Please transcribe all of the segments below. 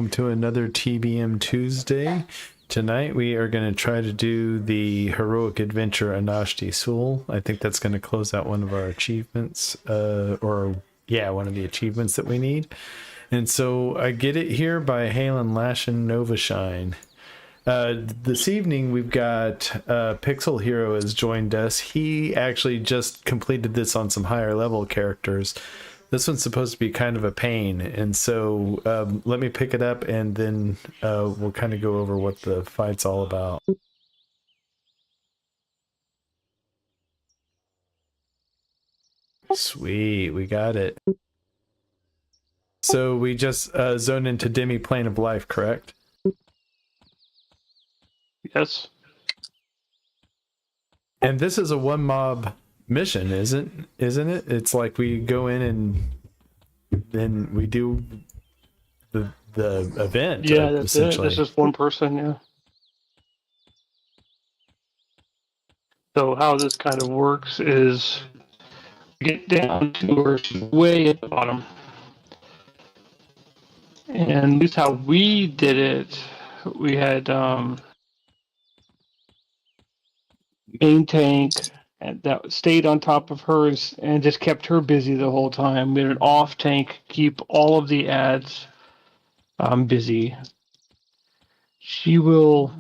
welcome to another TBM Tuesday. Tonight we are going to try to do the heroic adventure Anashti Sul. I think that's going to close out one of our achievements, one of the achievements that we need. And so I get it here by Halen Lashin Novashine. This evening we've got Pixel Hero has joined us. He actually just completed this on some higher level characters. This one's supposed to be kind of a pain, and so let me pick it up and then we'll kind of go over what the fight's all about. Sweet, we got it. So we just zoned into Demi Plane of Life, correct? Yes. And this is a one mob mission, isn't it? It's like we go in and then we do the event. Yeah, that's it. That's just one person, yeah. So how this kind of works is get down to where she's way at the bottom. And at least how we did it, we had main tank and that stayed on top of hers and just kept her busy the whole time. We had an off tank keep all of the ads busy. She will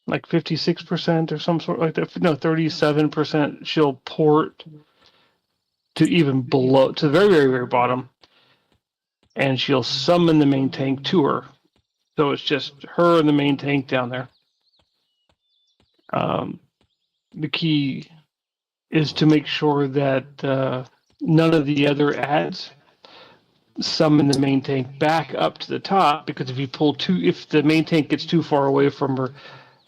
like 56% or some sort like that. No, 37%. She'll port to even below to the very, very, very bottom, and she'll summon the main tank to her. So it's just her and the main tank down there. The key is to make sure that none of the other ads summon the main tank back up to the top, because if the main tank gets too far away from her,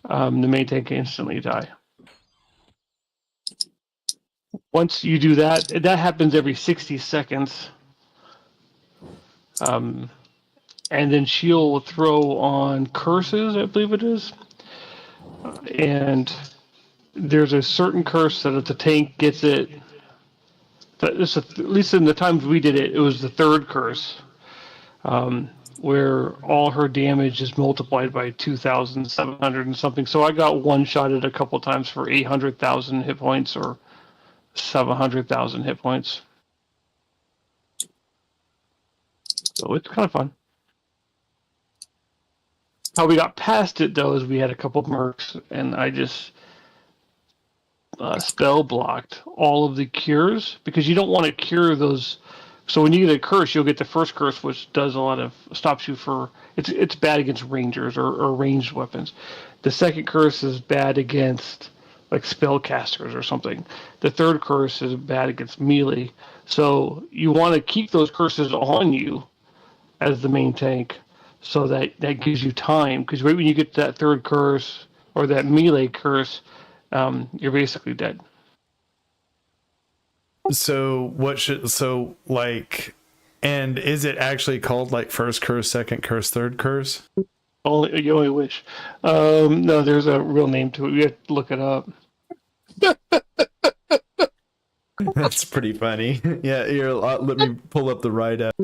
the main tank can instantly die. Once you do that, that happens every 60 seconds. And then she'll throw on curses, I believe it is. And there's a certain curse that if the tank gets it, at least in the times we did it, it was the third curse, where all her damage is multiplied by 2,700 and something. So I got one-shotted a couple times for 800,000 hit points or 700,000 hit points. So it's kind of fun. How we got past it, though, is we had a couple mercs, and I just spell blocked all of the cures, because you don't want to cure those. So when you get a curse, you'll get the first curse, which does stops you for, it's bad against rangers or ranged weapons. The second curse is bad against like spellcasters or something. The third curse is bad against melee. So you want to keep those curses on you as the main tank, so that gives you time, because right when you get to that third curse or that melee curse, you're basically dead. So and is it actually called like first curse, second curse, third curse? You only wish. No, there's a real name to it. You have to look it up. That's pretty funny. Yeah, let me pull up the write-up.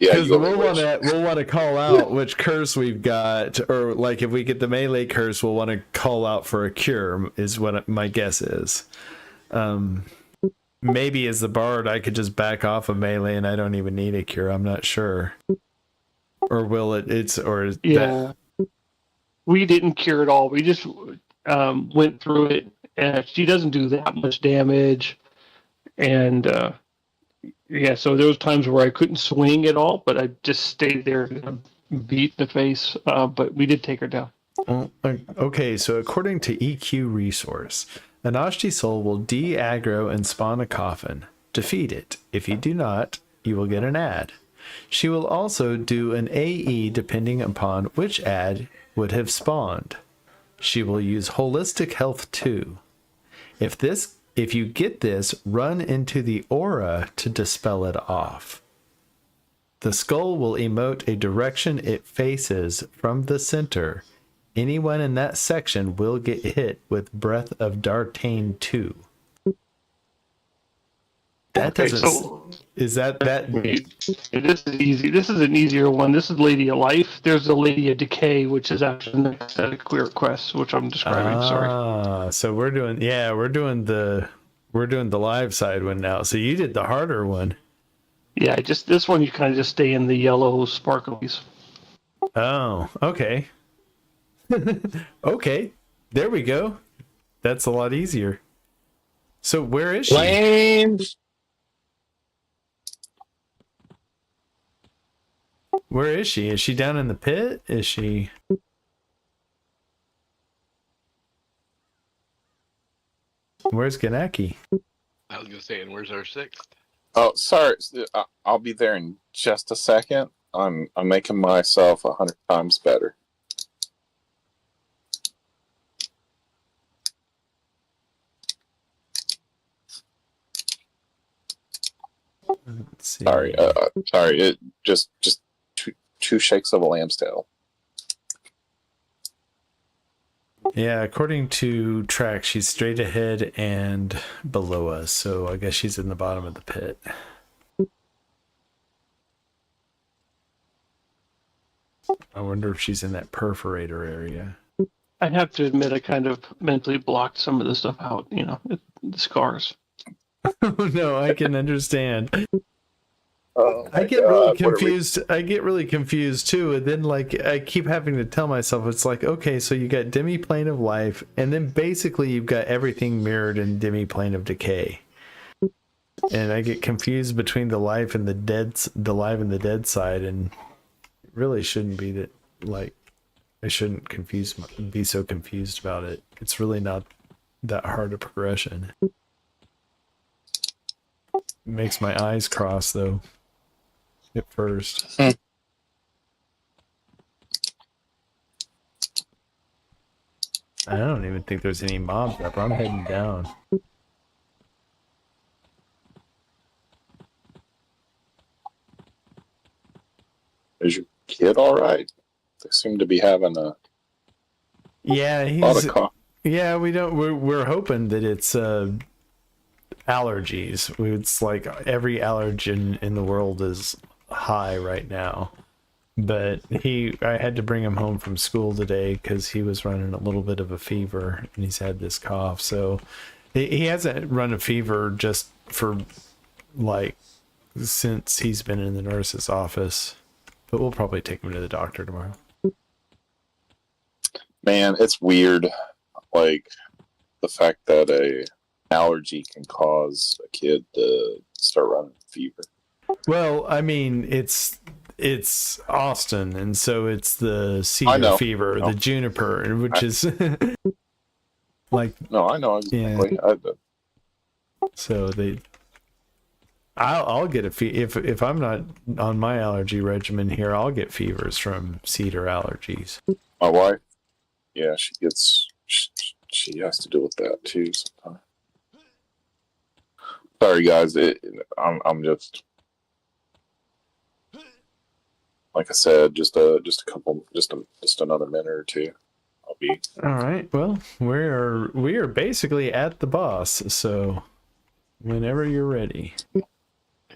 Yeah, because we'll want to call out which curse we've got, or like if we get the melee curse, we'll want to call out for a cure, is what my guess is. Maybe as the bard, I could just back off of melee and I don't even need a cure. I'm not sure. Or will it? Yeah. We didn't cure at all. We just went through it, and she doesn't do that much damage, and yeah, so there was times where I couldn't swing at all, but I just stayed there and beat the face. But we did take her down. Okay, so according to EQ Resource, Anashti Sul will de-aggro and spawn a coffin. Defeat it. If you do not, you will get an ad. She will also do an AE depending upon which ad would have spawned. She will use Holistic Health 2. If you get this, run into the aura to dispel it off. The skull will emote a direction it faces from the center. Anyone in that section will get hit with Breath of Dartane 2. That doesn't... Is that This is easy. This is an easier one. This is Lady of Life. There's the Lady of Decay, which is after the next set of queer quests, which I'm describing. Sorry. So we're doing the live side one now. So you did the harder one. Yeah, just this one you kind of just stay in the yellow sparklies. Oh, okay. Okay. There we go. That's a lot easier. So where is she? Flames. Where is she? Is she down in the pit? Is she? Where's Ganaki? I was gonna say, and where's our sixth? Oh, sorry. I'll be there in just a second. I'm making myself 100 times better. Let's see. Sorry. Sorry. It just two shakes of a lamb's tail. Yeah, according to track, she's straight ahead and below us. So I guess she's in the bottom of the pit. I wonder if she's in that perforator area. I have to admit, I kind of mentally blocked some of this stuff out. You know, the scars. Oh no, I can understand. Oh, I get really confused. I get really confused too, and then like I keep having to tell myself, it's like, okay, so you got demiplane of life, and then basically you've got everything mirrored in demiplane of decay. And I get confused between the life and the dead side, and it really shouldn't be that. Like, I shouldn't be so confused about it. It's really not that hard a progression. It makes my eyes cross though. At first. I don't even think there's any mobs up. I'm heading down. Is your kid all right? They seem to be having a Yeah, lot of cough. yeah. We're hoping that it's allergies. It's like every allergen in the world is high right now. But I had to bring him home from school today because he was running a little bit of a fever and he's had this cough. So he hasn't run a fever just for like since he's been in the nurse's office. But we'll probably take him to the doctor tomorrow. Man, it's weird. Like the fact that a allergy can cause a kid to start running fever. Well, I mean, it's Austin, and so it's the cedar fever, the juniper, which is like. No, I know exactly. Yeah. So I'll get if I'm not on my allergy regimen here, I'll get fevers from cedar allergies. My wife, yeah, she has to deal with that too sometimes. Sorry, guys. I'm just, like I said, just another minute or two. I'll be. All right. Well, we are basically at the boss. So whenever you're ready.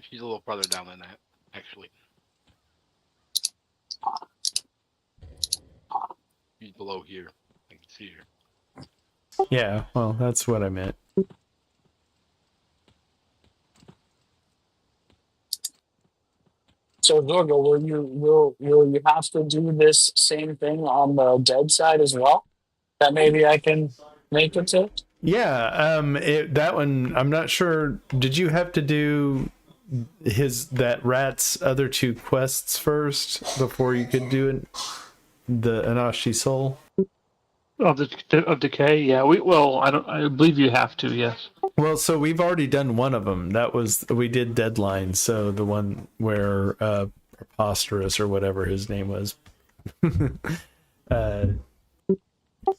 She's a little farther down than that, actually. She's below here. I can see her. Yeah. Well, that's what I meant. So, Zorgo, will you have to do this same thing on the dead side as well? That maybe I can make it to? Yeah, that one I'm not sure. Did you have to do that rat's other two quests first before you could do it? The Anashti Sul? Of decay, yeah. I believe you have to, yes. Well, so we've already done one of them. We did Deadline, so the one where Preposterous or whatever his name was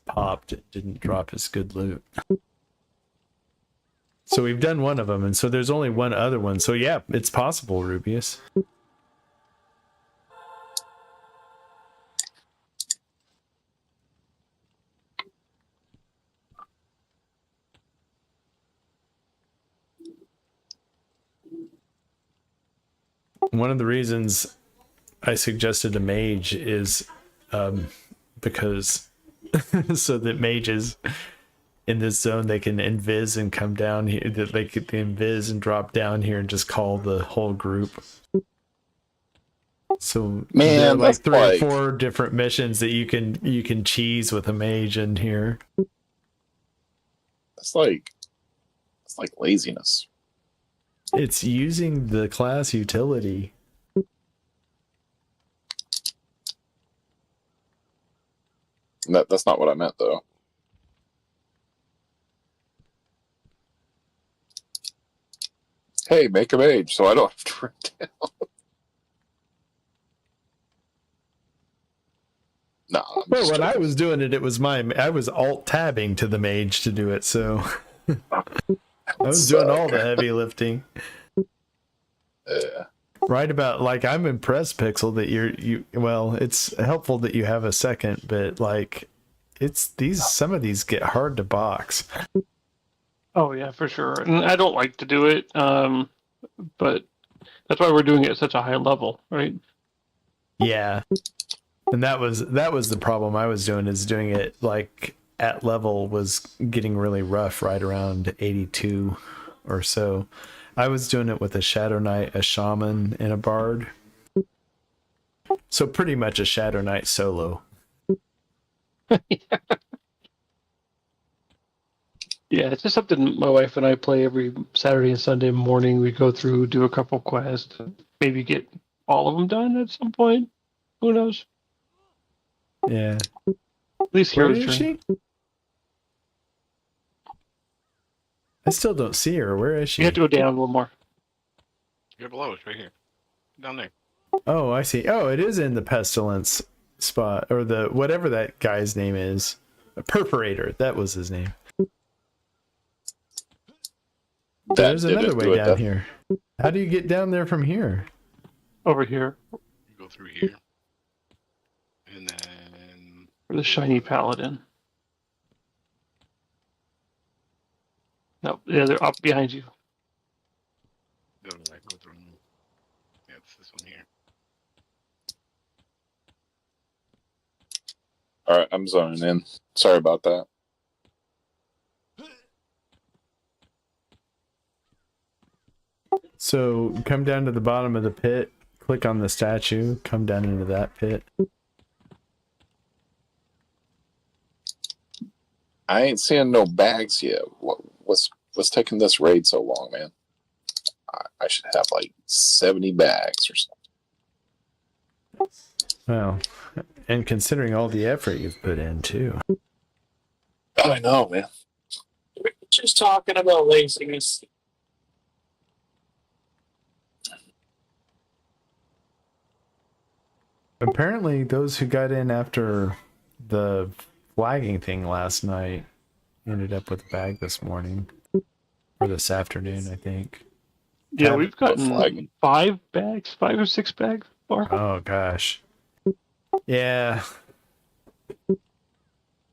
popped, didn't drop his good loot. So we've done one of them, and so there's only one other one. So yeah, it's possible, Rubius. one of the reasons I suggested a mage is because so that mages in this zone, they can invis and come down here. That they could invis and drop down here and just call the whole group. So there are Man, like that's 3 or like 4 different missions that you can cheese with a mage in here. it's like laziness. It's using the class utility. That's not what I meant though. Hey, make a mage so I don't have to run down. Nah, I'm Well, just when I joking. was doing it, I was alt tabbing to the mage to do it. So I was doing all the heavy lifting. Yeah. Right about, like, I'm impressed, Pixel, that well, it's helpful that you have a second, but like some of these get hard to box. Oh yeah, for sure. And I don't like to do it, but that's why we're doing it at such a high level, right? Yeah. And that was the problem I was doing, is doing it like at level was getting really rough right around 82 or so. I was doing it with a Shadow Knight, a Shaman, and a Bard. So pretty much a Shadow Knight solo. Yeah, it's just something my wife and I play every Saturday and Sunday morning. We go through, do a couple quests, maybe get all of them done at some point. Who knows? Yeah. At least Where heroes is journey. she? I still don't see her. Where is she? You have to go down one more. You're below. It's right here. Down there. Oh, I see. Oh, it is in the pestilence spot, or the whatever that guy's name is. A Perforator. That was his name. There's another way down here. How do you get down there from here? Over here. You go through here. And then For the shiny paladin. No, yeah, they're up behind you. go to that. Go through. Yeah, it's this one here. All right, I'm zoning in. Sorry about that. So come down to the bottom of the pit, click on the statue, come down into that pit. I ain't seeing no bags yet. What's taking this raid so long, man? I should have like 70 bags or something. Well, and considering all the effort you've put in too. I know, man. We're just talking about laziness. Apparently those who got in after the flagging thing last night ended up with a bag this morning. Or this afternoon, I think. Yeah, Tab- we've gotten flagging. 5 or 6 bags far. Oh gosh. Yeah.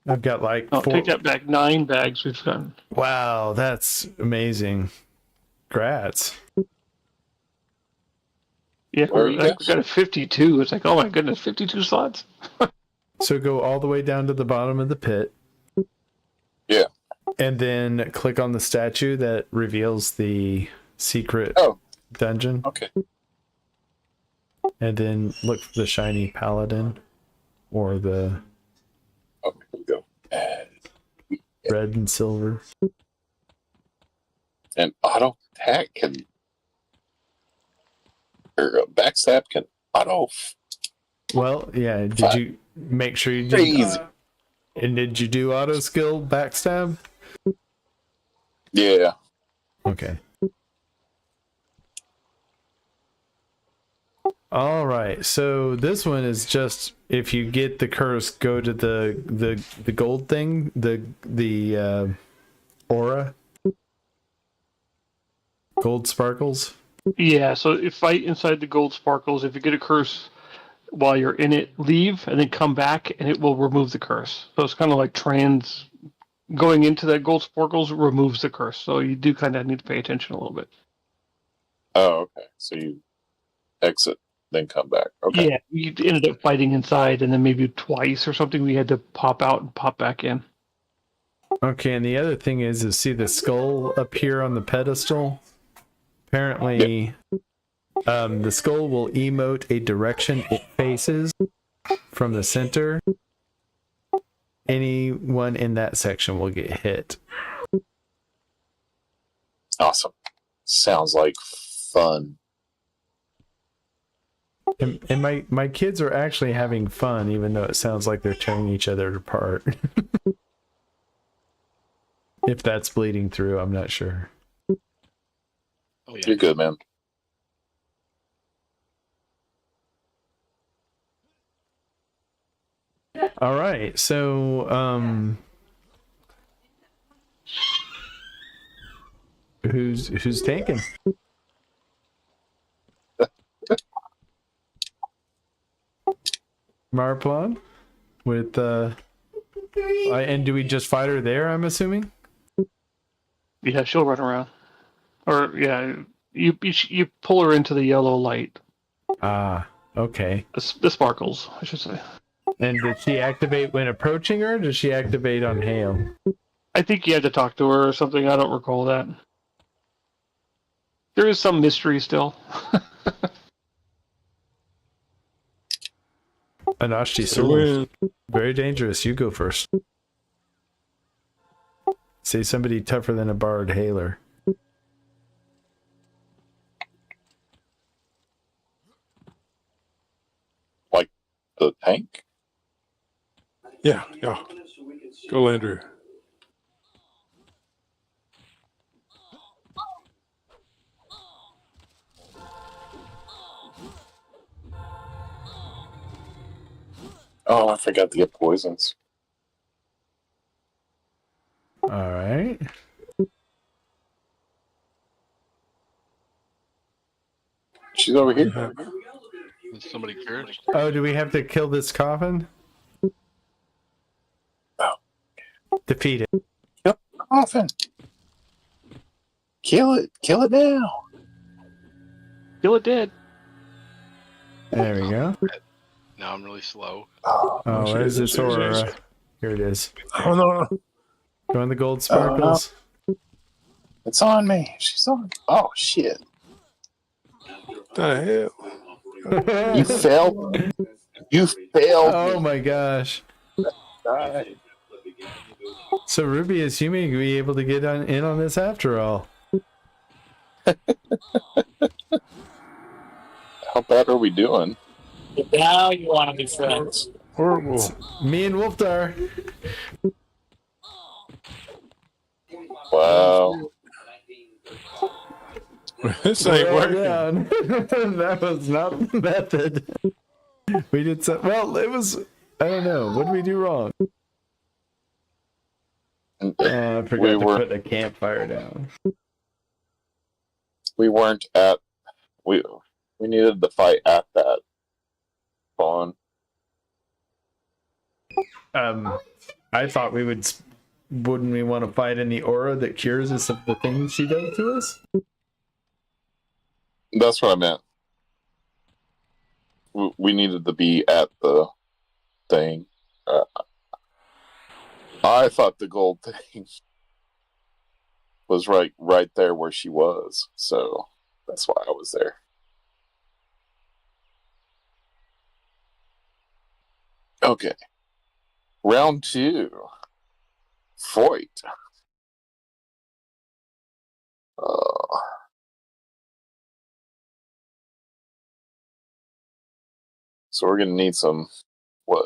I've got like Oh, 4. take that back. 9 bags we've gotten. Wow, that's amazing. Grats. Yeah, Where are you we've guys? got a 52. It's like, oh my goodness, 52 slots. So go all the way down to the bottom of the pit. Yeah. And then click on the statue that reveals the secret dungeon. Okay. And then look for the shiny paladin or the Okay, here we go. red and silver. And auto attack can, or backstab can auto. Well, yeah. Did Fuck. you make sure you did? Crazy. And did you do auto skill backstab? Yeah. Okay. All right. So this one is just, if you get the curse, go to the gold thing, the aura, gold sparkles. Yeah, so if fight inside the gold sparkles, if you get a curse while you're in it, leave and then come back and it will remove the curse. So it's kind of like going into that gold sparkles removes the curse. So you do kind of need to pay attention a little bit. Oh, okay. So you exit, then come back. Okay. Yeah, we ended up fighting inside, and then maybe twice or something we had to pop out and pop back in. Okay, and the other thing is see the skull up here on the pedestal? Apparently, the skull will emote a direction it faces from the center. Anyone in that section will get hit. Awesome. Sounds like fun. And my kids are actually having fun, even though it sounds like they're tearing each other apart. If that's bleeding through, I'm not sure. Oh yeah. You're good, man. All right, so who's tanking? Marplon with and do we just fight her there, I'm assuming? Yeah, she'll run around. Or yeah, you pull her into the yellow light. Ah, okay. The sparkles, I should say. And did she activate when approaching her? Or does she activate on hail? I think you had to talk to her or something. I don't recall that. There is some mystery still. Anashti Sul, very dangerous. You go first. Say somebody tougher than a bard hailer. Like the tank? Yeah. Go, Landry. Oh, I forgot to get poisons. All right. She's over here. Is somebody cured? Oh, do we have to kill this coffin? Oh. Defeat it. Coffin. Kill it. Kill it now. Kill it dead. There we go. Now I'm really slow. Oh, Oh, where's this aura? Here it is. Oh no! Go on the gold sparkles. it's on me. She's on. Oh, shit. What the hell? You failed. You failed. Oh my gosh. Die. So Rubius, you may be able to get in on this after all. How bad are we doing? Now you want to be friends. Horrible. Me and Wolfdar. Wow. This ain't Well working. done. That was not the method. We did so well. It was. I don't know. What did we do wrong? I forgot We to were- put the campfire down. We weren't at. We needed to fight at that spawn. I thought we would. Wouldn't we want to fight in the aura that cures us of the things she does to us? That's what I meant. We needed to be at the thing. I thought the gold thing was right there where she was, so that's why I was there. Okay. Round 2. Fight. So we're gonna need some what?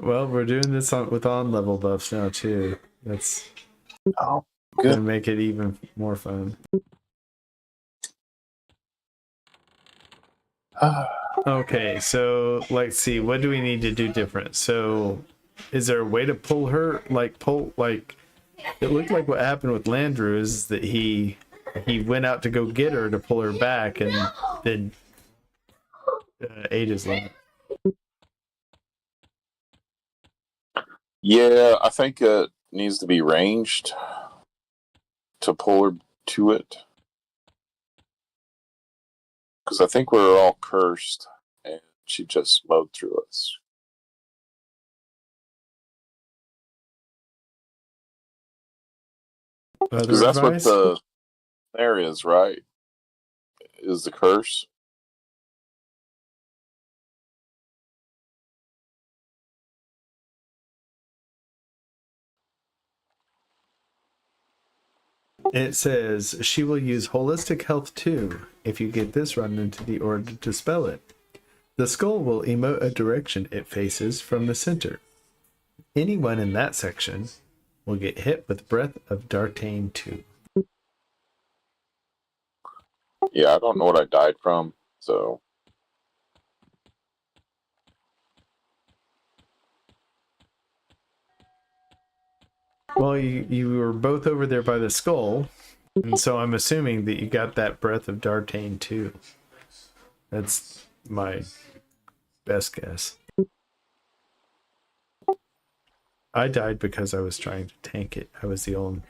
Well, we're doing this with on level buffs now too. That's Oh, gonna good. make it even more fun. Okay, so let's see. What do we need to do different? So, is there a way to pull her? It looked like what happened with Landrew is that he went out to go get her to pull her back, and then ate his life. Yeah, I think it needs to be ranged to pull her to it. Because I think we were all cursed, and she just mowed through us. Other Because that's what advice? the there is, right? Is the curse. It says she will use holistic health too if you get this run into the order to spell it. The skull will emote a direction it faces from the center. Anyone in that section will get hit with Breath of Dartane 2. Yeah, I don't know what I died from, so Well, you were both over there by the skull, and so I'm assuming that you got that Breath of Dartane 2. That's my best guess. I died because I was trying to tank it. I was the only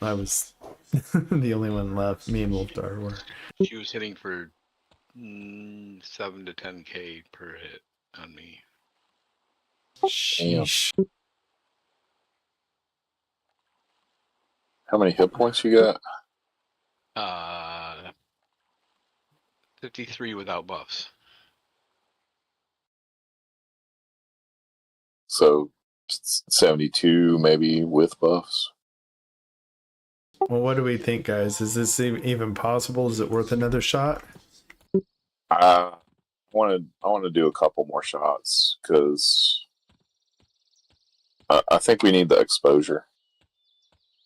one left. Me and Wolfdar were. She was hitting for 7 to 10k per hit on me. Sheesh. how many hit points you got? 53 without buffs. So 72 maybe with buffs. Well, what do we think, guys? Is this even possible? Is it worth another shot? I want to do a couple more shots because I think we need the exposure.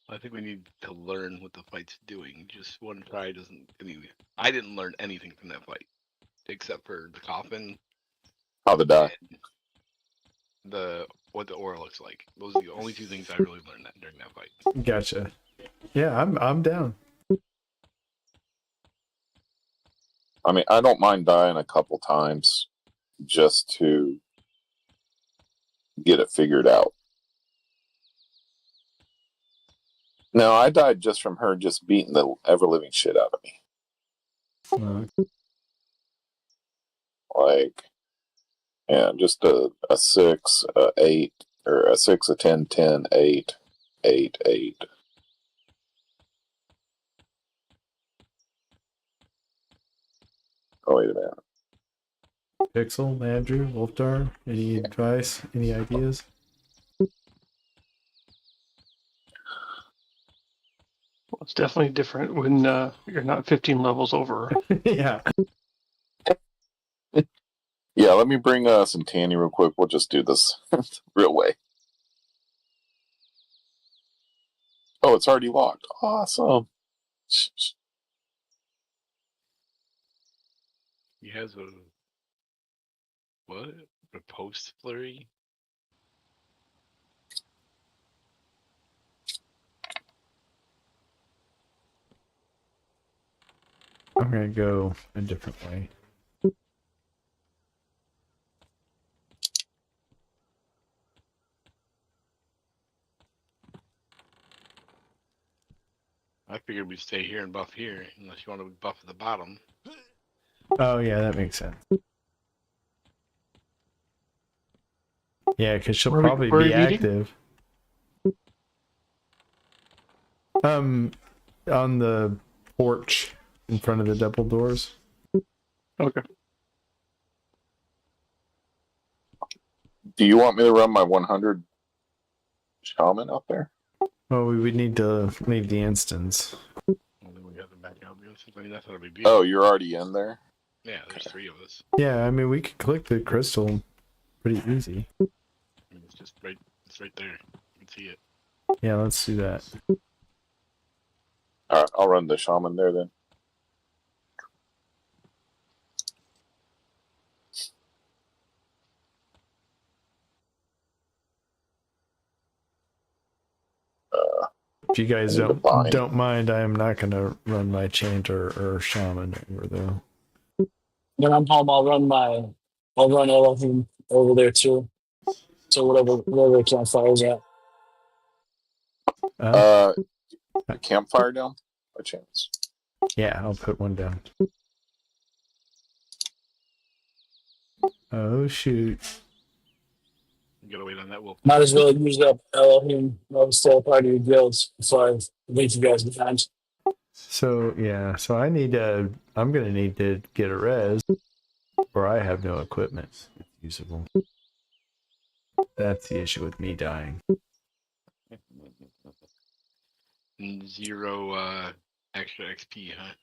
I think we need to learn what the fight's doing. Just one try doesn't. I didn't learn anything from that fight, except for the coffin, How to die. and what the aura looks like. Those are the only two things I really learned during that fight. Gotcha. Yeah, I'm down. I mean, I don't mind dying a couple times just to get it figured out. No, I died just from her just beating the ever-living shit out of me. Like, yeah, just a 6, a 8, or a 6, a 10, 10, 8, 8, 8. Oh, wait a minute. Pixel, Andrew, Wolfdar, any advice? Any ideas? Well, it's definitely different when you're not 15 levels over. Yeah. Yeah, let me bring some Tanny real quick. We'll just do this real way. Oh, it's already locked. Awesome. He has a what? A post flurry? I'm gonna go a different way. I figured we'd stay here and buff here, unless you want to buff at the bottom. Oh yeah, that makes sense. Yeah, because she'll probably where are be you eating? active. On the porch in front of the double doors. Okay. Do you want me to run my 100 shaman up there? Well, we would need to leave the instance. Only we have to back out. I mean, that's what we be. Oh, you're already in there? Yeah, there's 3 of us. Yeah, I mean we could click the crystal pretty easy. I mean, it's just right. It's right there. You can see it. Yeah, let's do that. Alright, I'll run the shaman there then. If you guys I need to buy. don't mind, I am not gonna run my chanter or shaman over though. When I'm home, I'll run all of them over there too. So whatever the campfire's at. The campfire down? By chance. Yeah, I'll put one down. Oh shoot. You gotta wait on that wolf. Might as well use up Elohim. I was still a part of your guilds, so I leave you guys behind. So yeah, so I'm gonna need to get a res, or I have no equipment usable. That's the issue with me dying. Zero extra XP, huh?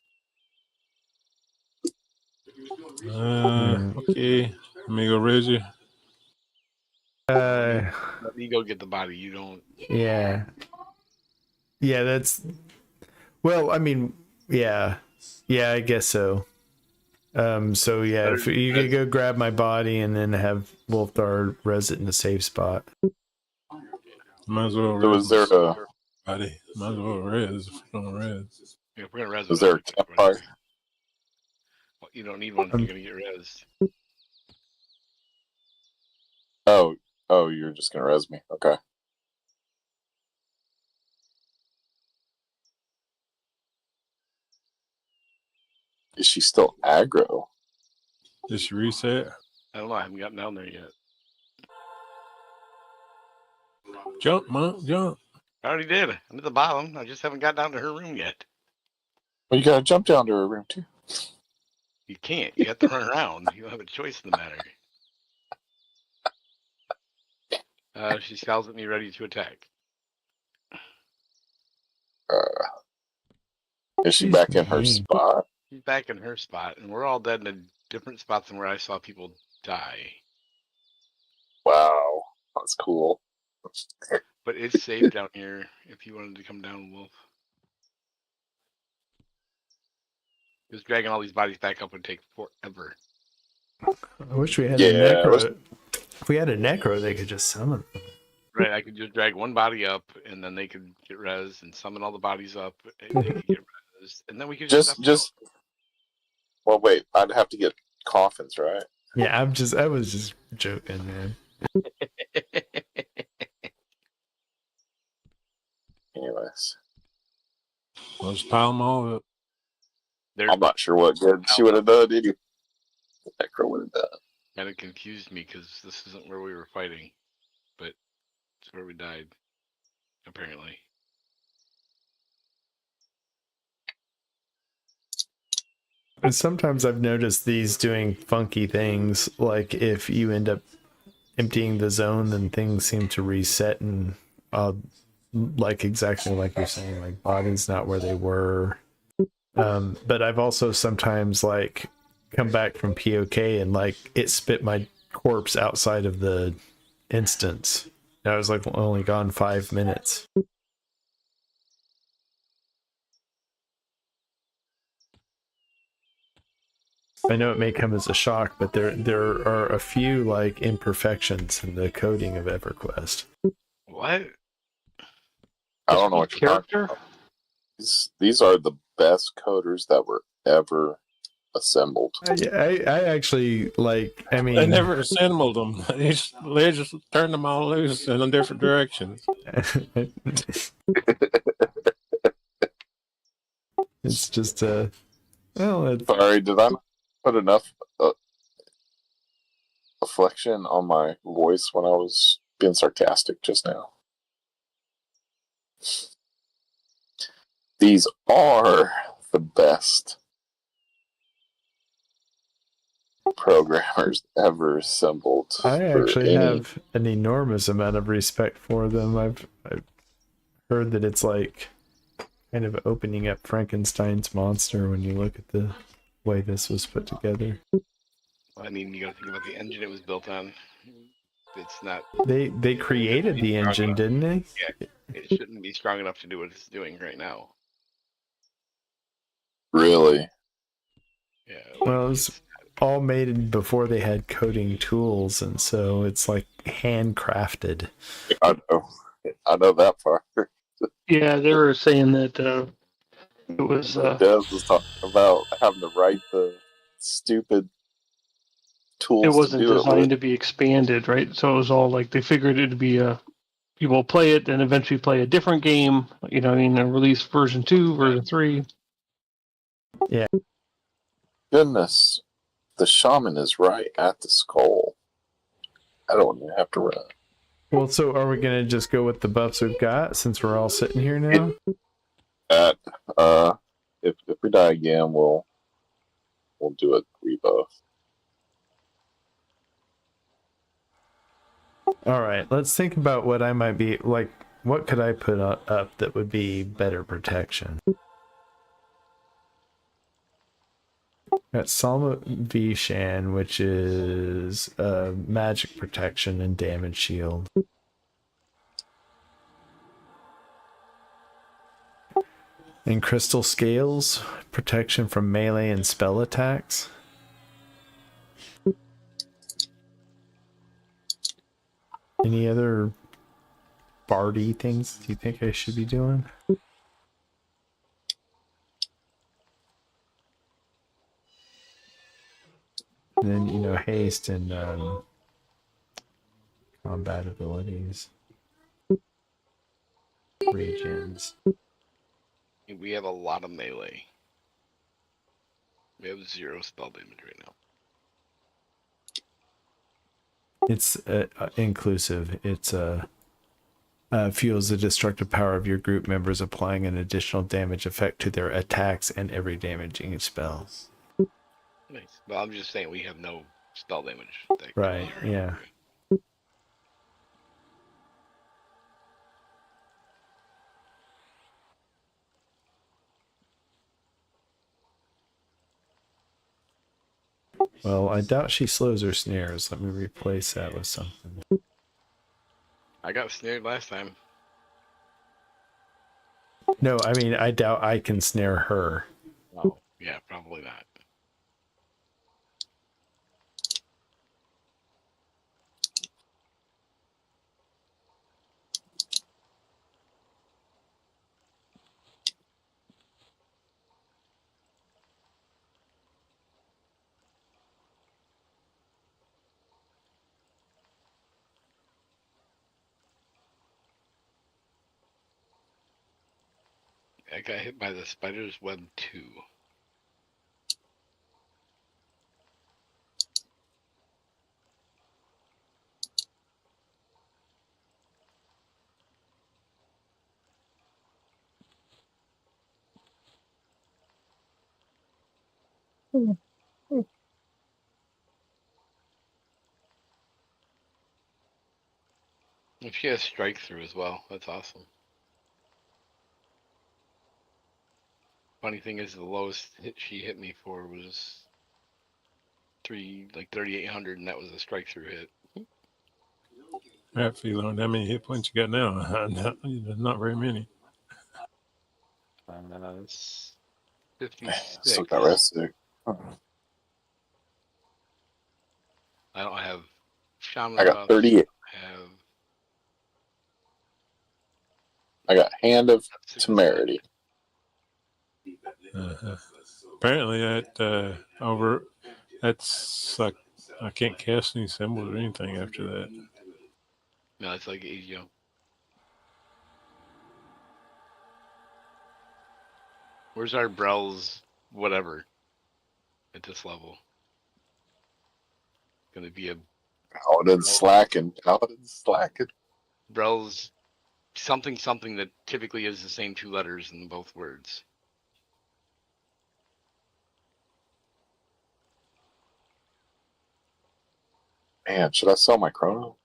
Okay. Let me go raise you. Uh, Let me go get the body. You don't. yeah, yeah. That's well. I mean, yeah, I guess so. So yeah, if you could go grab my body and then have Wolfdar res it in a safe spot. Might as well So is there a body. Might as well res if you don't res. Yeah, if we're gonna res. is there a campfire? Well, you don't need one if you're gonna get res. Oh, you're just gonna res me. Okay. Is she still aggro? Did she reset? I don't know. I haven't gotten down there yet. Jump, Monk, jump. I already did. I'm at the bottom. I just haven't got down to her room yet. Well, you gotta jump down to her room too. You can't. You have to run around. You don't have a choice in the matter. She scowls at me, ready to attack. Is she She's back in her mean. spot? She's back in her spot, and we're all dead in different spots than where I saw people die. Wow, that's cool. But it's safe down here if you wanted to come down, Wolf. Just dragging all these bodies back up would take forever. I wish we had Yeah, a necro. let's- If we had a necro, they could just summon them. Right, I could just drag one body up, and then they could get res, and summon all the bodies up, and they could get res, and then we could Just. Well, wait. I'd have to get coffins, right? Yeah, I was just joking, man. Anyways, Let's pile them all up. They're I'm not sure what good she would have done. Anyway, Necro would have done. kind of confused me because this isn't where we were fighting, but it's where we died, apparently. And sometimes I've noticed these doing funky things, like if you end up emptying the zone, then things seem to reset and like exactly like you're saying, like bodies not where they were. But I've also sometimes like come back from POK and like it spit my corpse outside of the instance. I was like only gone 5 minutes. I know it may come as a shock, but there are a few like imperfections in the coding of EverQuest. What? I don't know what you're talking Character? about. These are the best coders that were ever assembled. I actually like. I mean, They never assembled them. They just turned them all loose in different directions. It's just well, Sorry, did I not put enough afflection on my voice when I was being sarcastic just now? These are the best programmers ever assembled. I for actually any- have an enormous amount of respect for them. I've heard that it's like kind of opening up Frankenstein's monster when you look at the way this was put together. I mean, you got to think about the engine it was built on. It's not. They created the engine, didn't they? It shouldn't be strong enough to do what it's doing right now. Really? Yeah. Well, it was all made before they had coding tools, and so it's like handcrafted. I know that part. Yeah, they were saying that it was. Des was talking about having to write the stupid tools. It wasn't to do designed it to be expanded, right? So it was all like they figured it'd be you will play it and eventually play a different game. You know, what I mean, and release version 2, version 3. with. Goodness, the shaman is right at the skull. I don't even have to run. Well, so are we gonna just go with the buffs we've got since we're all sitting here now? If we die again, we'll do a rebuff. All right, let's think about what I might be like. What could I put up that would be better protection? Got Salma Vishan, which is magic protection and damage shield. And Crystal Scales, protection from melee and spell attacks. Any other bardy things you think I should be doing? And then, you know, haste and combat abilities. Regions. We have a lot of melee. We have 0 spell damage right now. It's inclusive. It's fuels the destructive power of your group members, applying an additional damage effect to their attacks and every damaging spell. Nice. Well, I'm just saying we have no spell damage. Right, yeah. Well, I doubt she slows her snares. Let me replace that with something. I got snared last time. No, I mean, I doubt I can snare her. Oh, yeah, probably not. I got hit by the spider's web 2. If she has strike through as well, that's awesome. Funny thing is, the lowest hit she hit me for was 3,800, and that was a strike through hit. I have feeling how many hit points you got now. Not very many. It's 56. Still got rested. I don't have shaman. I got 38. I got Hand of Temerity. Apparently, that's like I can't cast any symbols or anything after that. No, it's like AGO. Where's our Brell's whatever at this level? Gonna be a Paladin slacking. Brell's something that typically is the same 2 letters in both words. Man, should I sell my Chrono?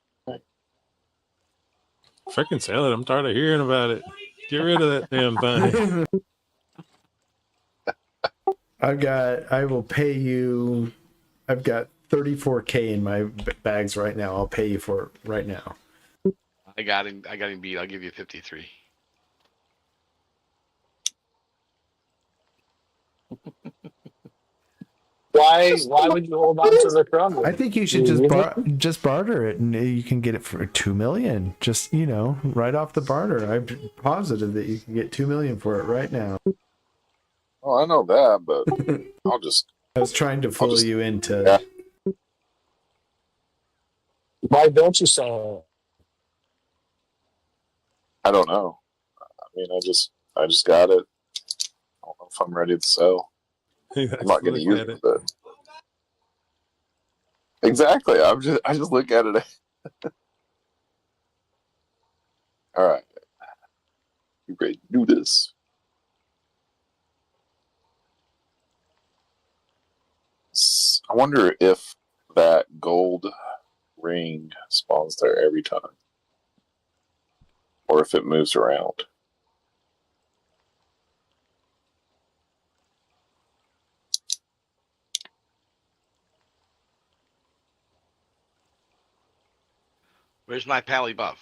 Freaking sell it. I'm tired of hearing about it. Get rid of that damn thing. I will pay you. I've got 34K in my bags right now. I'll pay you for it right now. I got him beat. I'll give you 53. Why would you hold on to the Chrono? I think you should just barter it, and you can get it for 2 million. Just, you know, right off the barter. I'm positive that you can get 2 million for it right now. Oh, I know that, but I'll just. I was trying to fool you into. Yeah. Why don't you sell I don't know. I mean, I just got it. I don't know if I'm ready to sell. I'm not going to use it, but exactly. I just look at it. All right. You ready to do this? I wonder if that gold ring spawns there every time, or if it moves around. Where's my pally buff?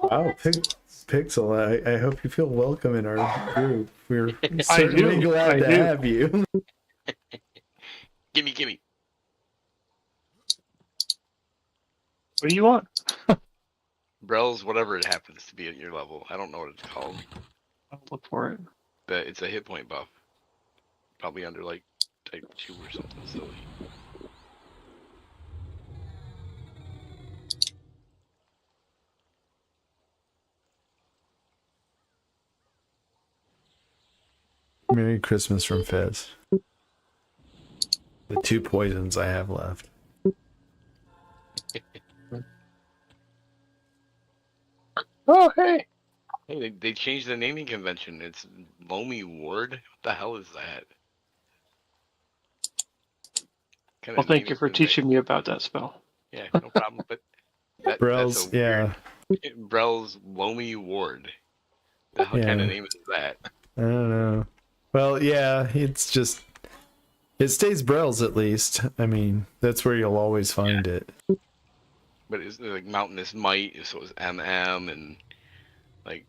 Wow, Pixel, I hope you feel welcome in our group. We're certainly do. glad I to do. have you. Gimme. What do you want? Brells, whatever it happens to be at your level. I don't know what it's called. I'll look for it. But it's a hit point buff. Probably under like type 2 or something silly. Merry Christmas from Fez. The 2 poisons I have left. Oh, hey. Hey, they changed the naming convention. It's Lomi Ward. What the hell is that? Well, thank you for teaching me about that spell. Yeah, no problem. But that's Brells, a yeah. weird... Brell's Lomi Ward. The hell kind of name is that? I don't know. Well, yeah, it's just... It stays Brells at least. I mean, that's where you'll always find it. But it's like Mountainous Might, so it was MM, and like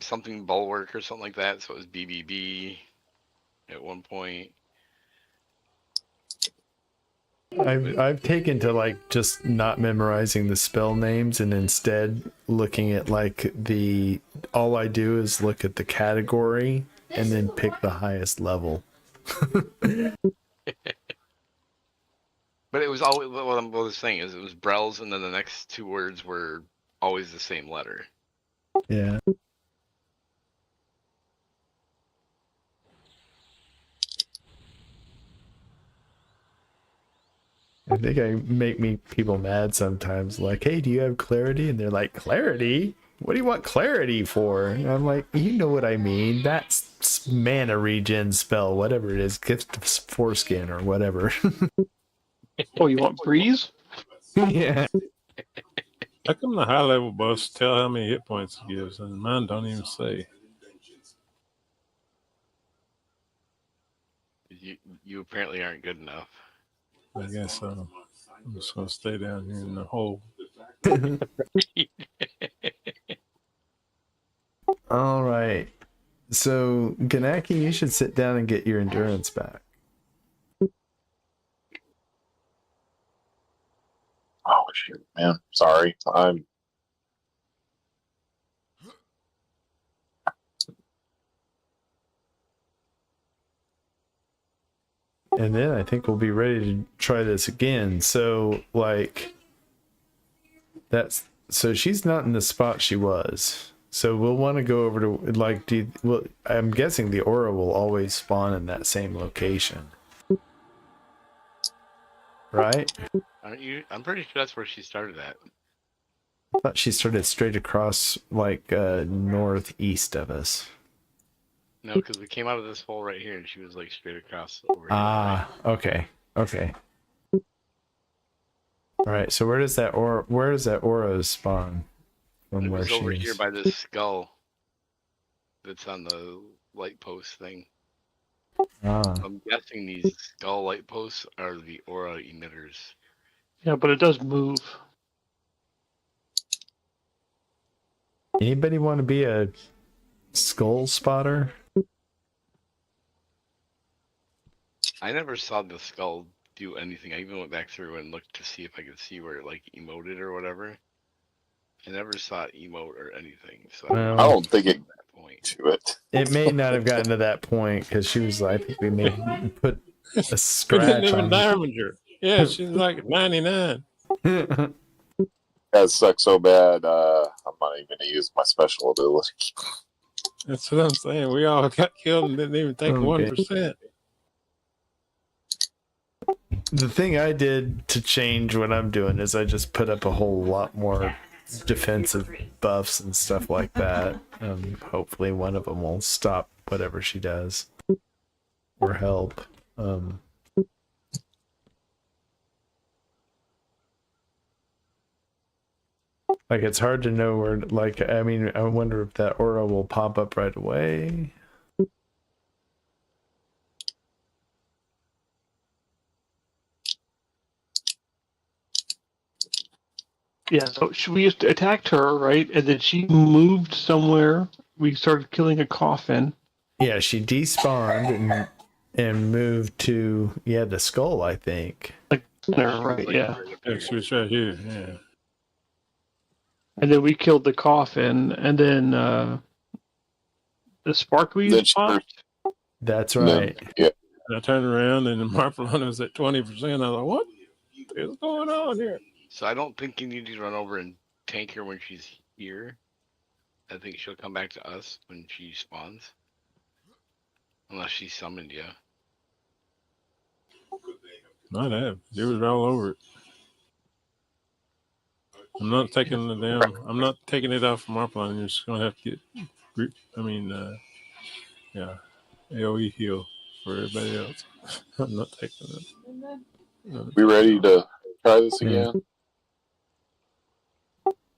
something Bulwark or something like that, so it was BBB at one point. I've taken to like just not memorizing the spell names and instead looking at like all I do is look at the category and then pick the highest level. But it was always what I was saying is it was Brells, and then the next 2 words were always the same letter. Yeah. I think I make people mad sometimes. Like, hey, do you have clarity? And they're like, clarity? What do you want clarity for? And I'm like, you know what I mean. That's mana regen spell, whatever it is, gift of foreskin or whatever. Oh, you want breeze? Yeah. How come the high level buffs tell how many hit points it gives, and mine don't even say? You apparently aren't good enough. I guess I'm just gonna stay down here in the hole. All right. So, Ganaki, you should sit down and get your endurance back. Oh, shoot, man. Sorry. And then I think we'll be ready to try this again. So, like, so she's not in the spot she was. So we'll want to go over to, like, I'm guessing the aura will always spawn in that same location. Right? Aren't you? I'm pretty sure that's where she started at. I thought she started straight across, like, northeast of us. No, because we came out of this hole right here, and she was like straight across over here. Ah, okay. All right. So where does that aura spawn? From It where was she over is? here by this skull that's on the light post thing. Ah. I'm guessing these skull light posts are the aura emitters. Yeah, but it does move. Anybody want to be a skull spotter? I never saw the skull do anything. I even went back through and looked to see if I could see where it like emoted or whatever. I never saw it emote or anything. So Well, I don't think it that point. to it. it may not have gotten to that point because she was like, I think we may put a We didn't scratch even on. damage her. Yeah, she's like 99. That sucks so bad. I'm not even gonna use my special ability. That's what I'm saying. We all got killed and didn't even take Okay. 1%. The thing I did to change what I'm doing is I just put up a whole lot more defensive buffs and stuff like that. Hopefully one of them will stop whatever she does or help. Like, it's hard to know where, like, I mean, I wonder if that aura will pop up right away. Yeah, so we just attacked her, right? And then she moved somewhere. We started killing a coffin. Yeah, she despawned and moved to, the skull, I think. Like, right, yeah. Yeah, she was right here. Yeah. And then we killed the coffin, and then the sparkly Then she- spot. That's and then- right. yeah. And I turned around and the Marplon was at 20%. I was like, what is going on here? So I don't think you need to run over and tank her when she's here. I think she'll come back to us when she spawns. Unless she summoned you. Might have. It was all over it. I'm not taking I'm not taking it off from Marplon. You're just going to have to get, AoE heal for everybody else. I'm not taking it. We ready to try this Yeah. again?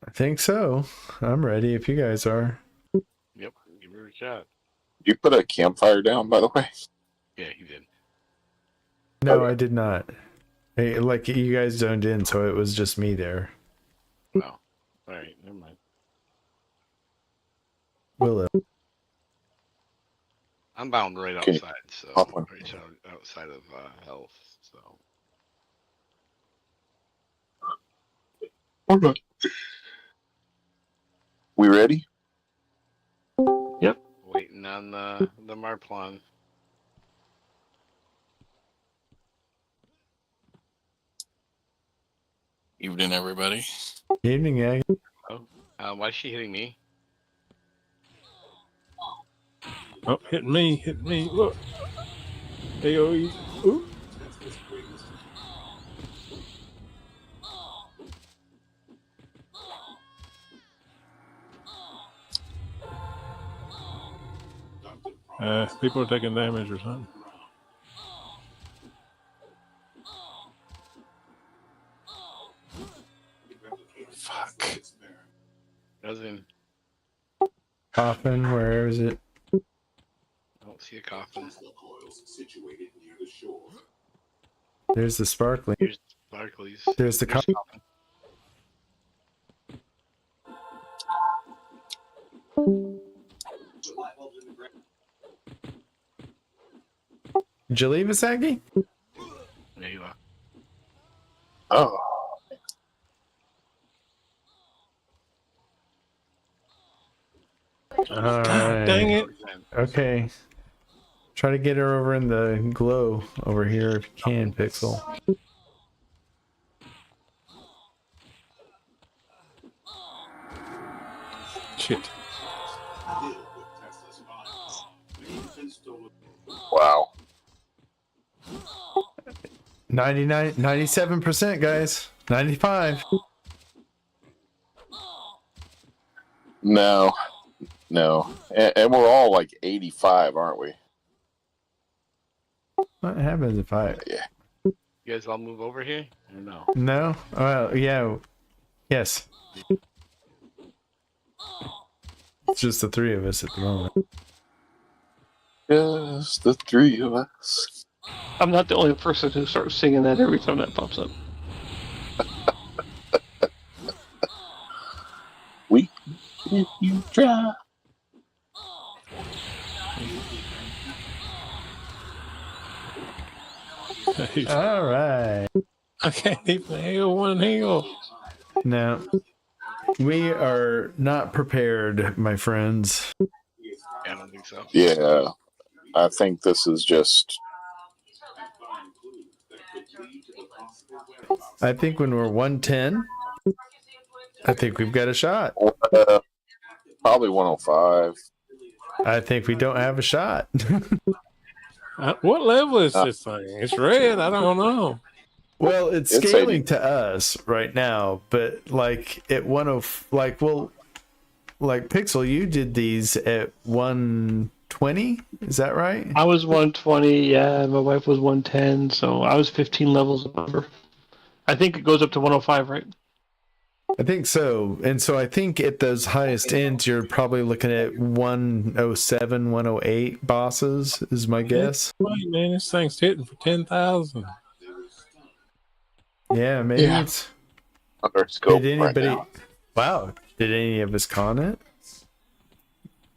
I think so. I'm ready if you guys are. Yep, give her a shot. You put a campfire down, by the way? Yeah, he did. No, Okay. I did not. Hey, like, you guys zoned in, so it was just me there. No. Alright, never mind. Willow. I'm bound right Okay. outside, so Hop on. right outside of health, so Okay. We ready? waiting on the Marplon. Evening, everybody. Evening, Aggie. Why is she hitting me? Oh, hit me. Look. AoE. Ooh. People are taking damage or something. Fuck. Doesn't. Coffin, where is it? I don't see a coffin. There's the sparkling. Here's Barclays. There's the Here's coffin. Did you leave us, Aggie? There you are. Oh. All God right. dang it. Okay. Try to get her over in the glow over here if you can, Pixel. Shit. Wow. 97%, guys. 95. No. And we're all like 85, aren't we? What happens if I... You guys all move over here? Or no? No? Well, yeah. Yes. It's just the three of us at the moment. Just the three of us. I'm not the only person who starts singing that every time that pops up. If you try. All right. I can't even heal one heal. Now, we are not prepared, my friends. I don't think so. Yeah. I think this is just. I think when we're 110, I think we've got a shot. Probably 105. I think we don't have a shot. What level is Uh, this thing? It's red. I don't know. Well, it's It's scaling 80. to us right now, but like at 10, like Pixel, you did these at 120. Is that right? I was 120, yeah, and my wife was 110, so I was 15 levels above her. I think it goes up to 105, right? I think so. And so I think at those highest ends, you're probably looking at 107, 108 bosses, is my guess. Wait, man, this thing's hitting for 10,000. Yeah, maybe Yeah. it's. Under scope Did right anybody. now. Wow. Did any of us con it?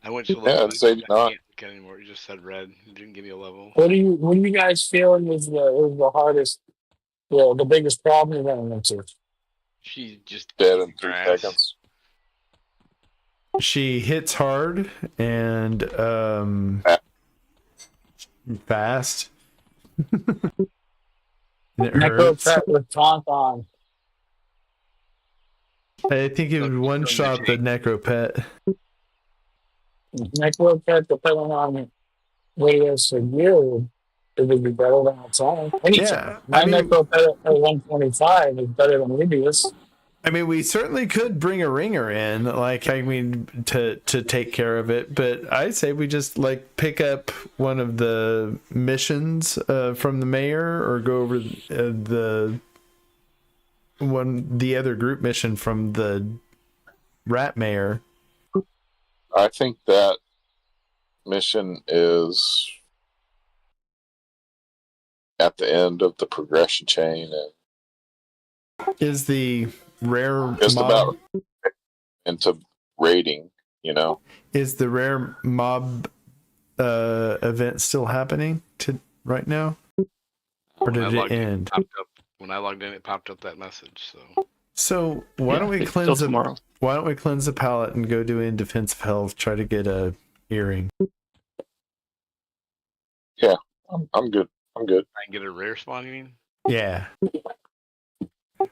I went to look. Yeah, but it's I 89. can't look anymore. It just said red. It didn't give me a level. What do you guys feeling is the hardest, the biggest problem you're running into? She's just Dead eating in 3 grass. seconds. She hits hard and fast. And it Necro hurts. Pet with taunt on. I think it would one shot the necro pet. Necro Pet, depending on what it is for you, it would be better than its own. Anything. Yeah, My I mean, Necro Pet at 125 is better than Libius. we certainly could bring a ringer in, like to take care of it. But I say we just like pick up one of the missions from the mayor, or go over the other group mission from the rat mayor. I think that mission is at the end of the progression chain and Is the rare just mob about into raiding, you know. is the rare mob event still happening right now, or When I did it logged in, end? when I logged in, it popped up that message. So why don't we it's cleanse still tomorrow. Why don't we cleanse the palate and go do in defensive health? Try to get a earring. Yeah, I'm good. I'm good. I can get a rare spawn. You mean? Yeah.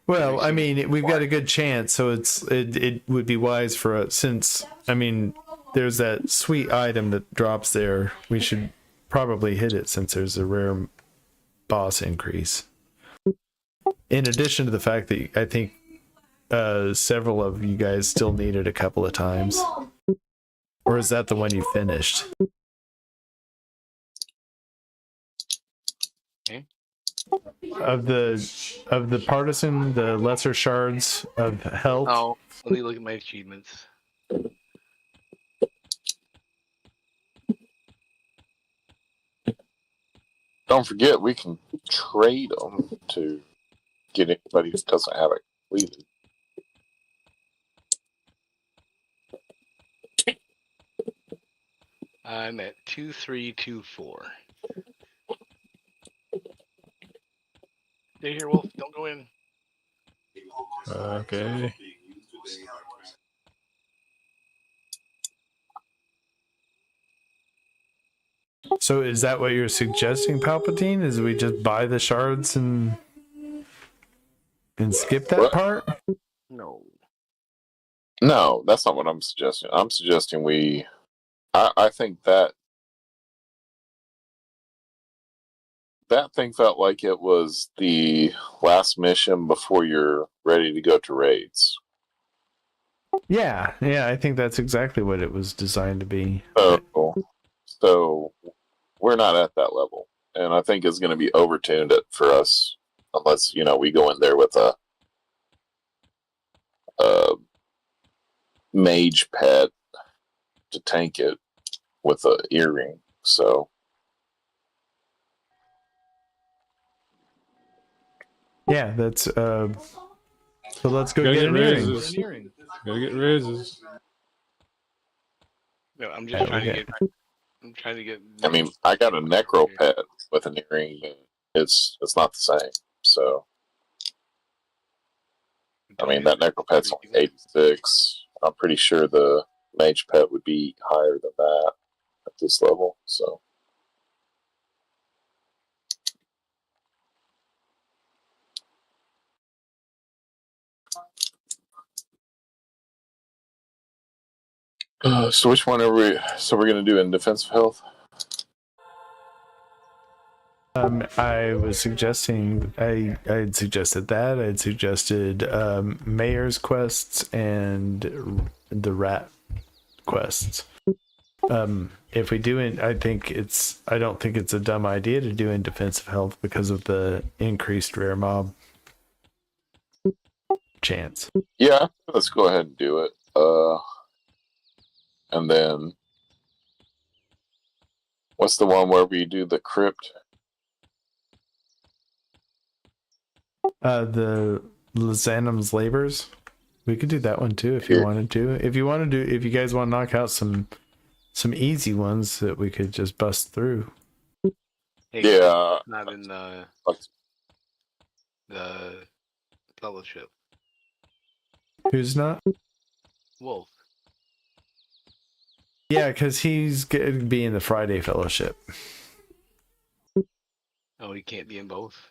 Well, I mean, we've got a good chance, so it would be wise for us, since there's that sweet item that drops there. We should probably hit it, since there's a rare boss increase. In addition to the fact that I think several of you guys still need it a couple of times. Or is that the one you finished? Okay. Of the partisan, the lesser shards of health. Oh, let me look at my achievements. Don't forget, we can trade them to get anybody who doesn't have it completed. I'm at 2324. Stay here, Wolf. Don't go in. Okay. So is that what you're suggesting, Palpatine? Is we just buy the shards and skip that What? part? No. No, that's not what I'm suggesting. I'm suggesting I think that thing felt like it was the last mission before you're ready to go to raids. Yeah, I think that's exactly what it was designed to be. So we're not at that level, and I think it's going to be overtuned for us unless we go in there with a mage pet to tank it with an earring. So Yeah, that's so let's go Gotta get get an earring. raises. Gotta get raises. No, I'm just trying okay. to get. I'm trying to get. I mean, I got a necro pet with an earring, but it's not the same. So I mean, that necro pet's only 86. I'm pretty sure the mage pet would be higher than that at this level. So So which one are we? So we're gonna do in defensive health. I was suggesting I'd suggested that I'd suggested mayor's quests and the rat quests. If we do it, I don't think it's a dumb idea to do in defensive health because of the increased rare mob chance. Yeah, let's go ahead and do it. And then what's the one where we do the crypt? The Lizanum's Labors. We could do that one too if you wanted to. If you guys want to knock out some easy ones that we could just bust through. Hey, Yeah. not in the fellowship. Who's not? Wolf. Yeah, because he's going to be in the Friday Fellowship. Oh, he can't be in both.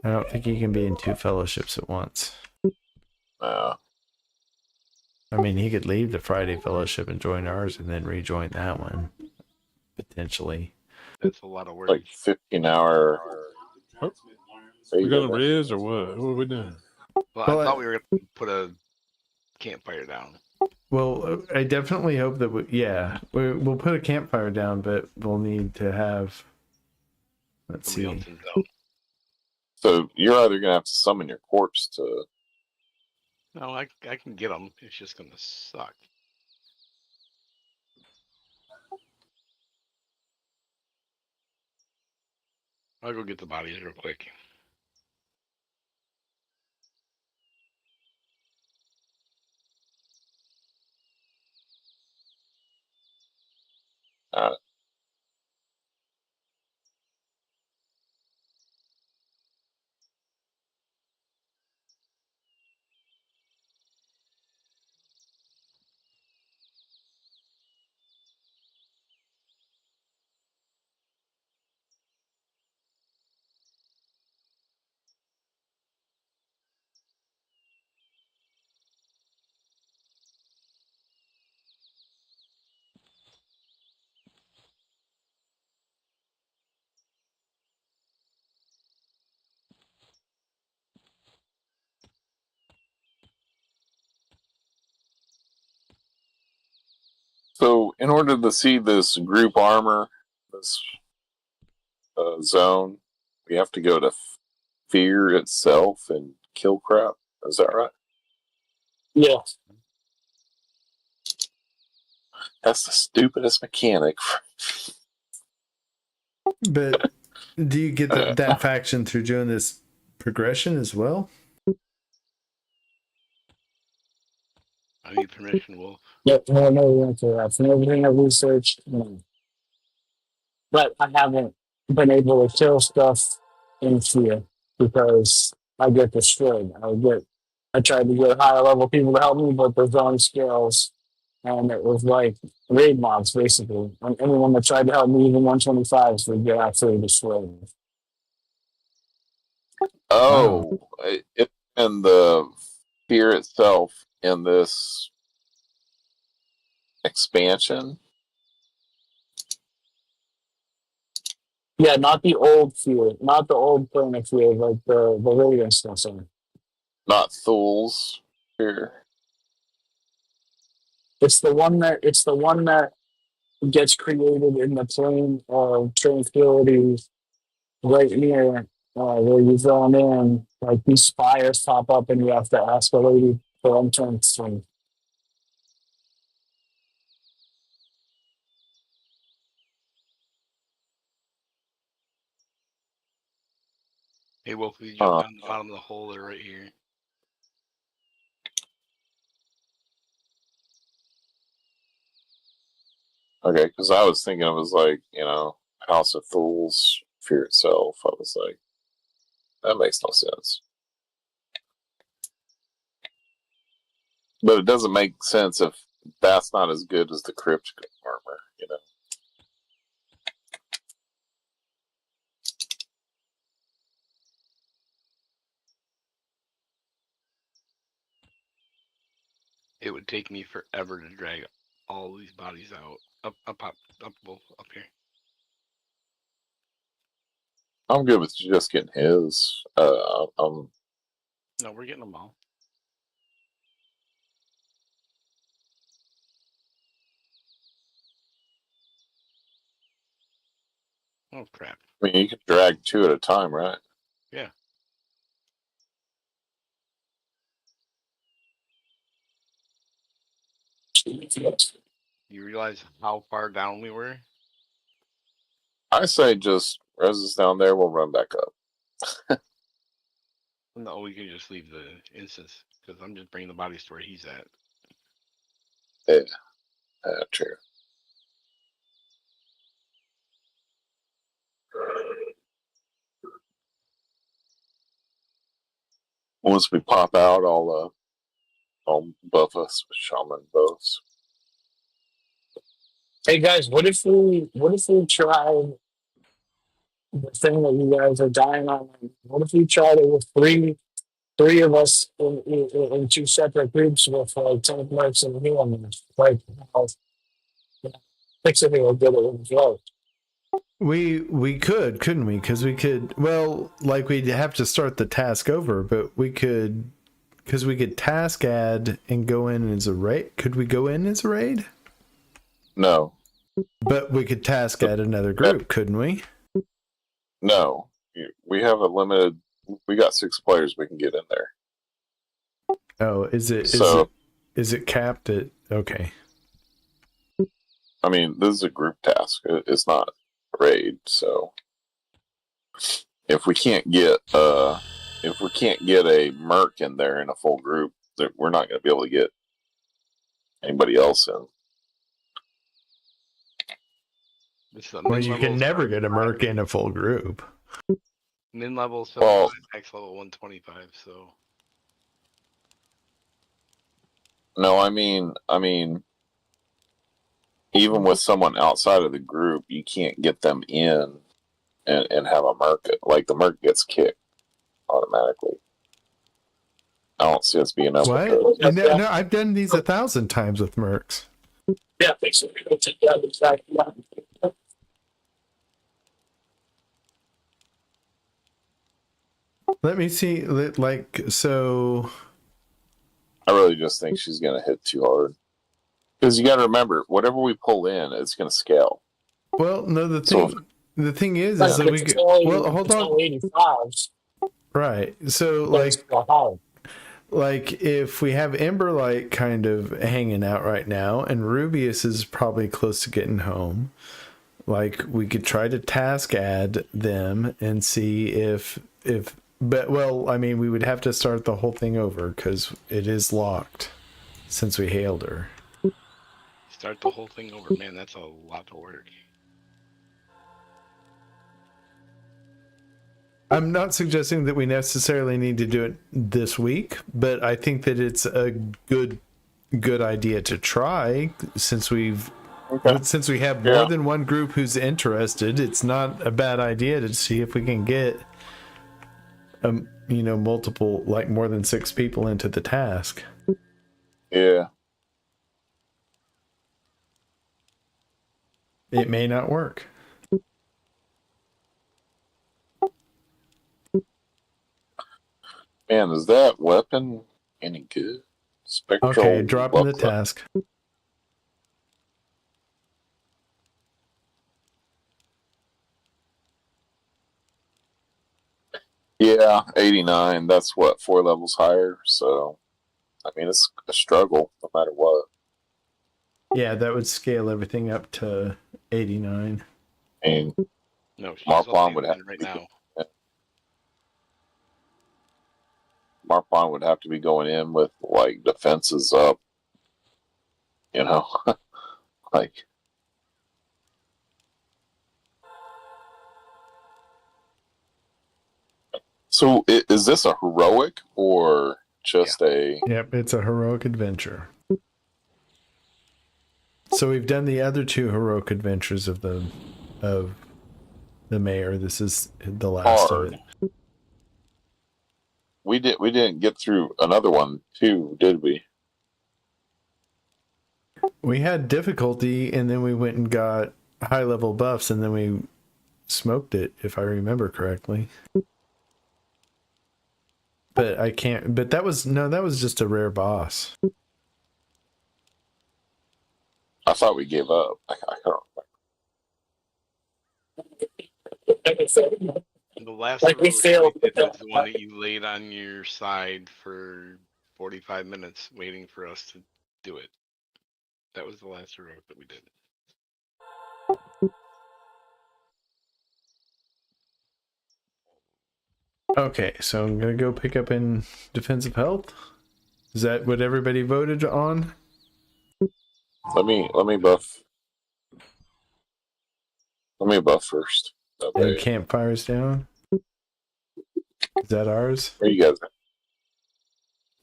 I don't think he can be in two fellowships at once. I mean, he could leave the Friday Fellowship and join ours and then rejoin that one. Potentially. That's a lot of work. Like 15-hour. We gonna res or what? What are we doing? Well, I thought we were going to put a campfire down. Well, I definitely hope that we'll put a campfire down, but we'll need to have. Let's see. So you're either gonna have to summon your corpse to. No, I can get them. It's just going to suck. I'll go get the bodies real quick. So in order to see this group armor, this zone, we have to go to fear itself and kill crap. Is that right? Yeah. That's the stupidest mechanic. But do you get that faction through doing this progression as well? I need permission, Wolf. Yep, no answer. That's everything I researched. But I haven't been able to kill stuff in fear because I get destroyed. I tried to get higher level people to help me, but there's on skills. And it was like raid mobs basically. And anyone that tried to help me, even 125s, would get absolutely destroyed. Oh, it and the fear itself in this expansion. Yeah, not the old fear, not the old planet fear, like the radiant stuff. Sorry. Not Thul's fear. It's the one that gets created in the plane of tranquility right near where you zone in. Like these spires pop up and you have to ask a lady for entrance. And Hey, Wolf, you jump down the bottom of the hole. They're right here. Okay, because I was thinking it was like, House of Thul's fear itself. I was like, that makes no sense. But it doesn't make sense if that's not as good as the crypt armor, it would take me forever to drag all these bodies out. Up here. I'm good with you just getting his. No, we're getting them all. Oh crap! I mean, you can drag 2 at a time, right? Yeah. You realize how far down we were? I say just res us down there. We'll run back up. No, we can just leave the instance because I'm just bringing the bodies to where he's at. Yeah, true. Once we pop out, I'll buff us with shaman buffs. Hey guys, what if we try the thing that you guys are dying on? What if we tried it with three of us in 2 separate groups with like 10 marks and healing? Like, fixing it will get it with flow. We could, couldn't we? Because we could. Well, like we'd have to start the task over, but we could, because we could task add and go in as a raid. Could we go in as a raid? No, But we could task add another group, couldn't we? no. We have a limited. We got 6 players we can get in there. Oh, is it capped at? Okay. I mean, this is a group task. It's not a raid. So if we can't get a merc in there in a full group, we're not going to be able to get anybody else in. Well, you can never get a merc in a full group. Min level 75, max level 125. So no, I mean, even with someone outside of the group, you can't get them in and have a merc. Like the merc gets kicked automatically. I don't see us being able to. No, I've done these 1,000 times with mercs. Yeah, basically, we'll take that exactly. Let me see. Like, so. I really just think she's going to hit too hard. Because you got to remember, whatever we pull in, it's going to scale. Well, no, the thing is Like, that we could. Well, hold on. 85s. Right. So, like if we have Emberlight kind of hanging out right now, and Rubius is probably close to getting home, like we could try to task add them and see if. But well, I mean, we would have to start the whole thing over because it is locked since we hailed her. Start the whole thing over, man. That's a lot of work. I'm not suggesting that we necessarily need to do it this week, but I think that it's a good idea to try since we have more than one group who's interested. It's not a bad idea to see if we can get multiple, like more than 6 people into the task. Yeah. It may not work. Man, is that weapon any good? Spectral. Okay, dropping the task. Yeah, 89. That's what, 4 levels higher. So, I mean, it's a struggle no matter what. Yeah, that would scale everything up to 89. And no, she's Marpon would have right now. Marpon would have to be going in with like defenses up. Like. So is this a heroic or just a? Yep, it's a heroic adventure. So we've done the other 2 heroic adventures of the mayor. This is the last of it. We didn't get through another one too, did we? We had difficulty, and then we went and got high level buffs, and then we smoked it, if I remember correctly. But I can't. But that was just a rare boss. I thought we gave up. I don't The last Like we heroic failed. we did was the one that you laid on your side for 45 minutes waiting for us to do it. That was the last heroic that we did. Okay, so I'm gonna go pick up in defensive health. Is that what everybody voted on? Let me buff. Let me buff first. That And way. campfires down. Is that ours? Where you guys?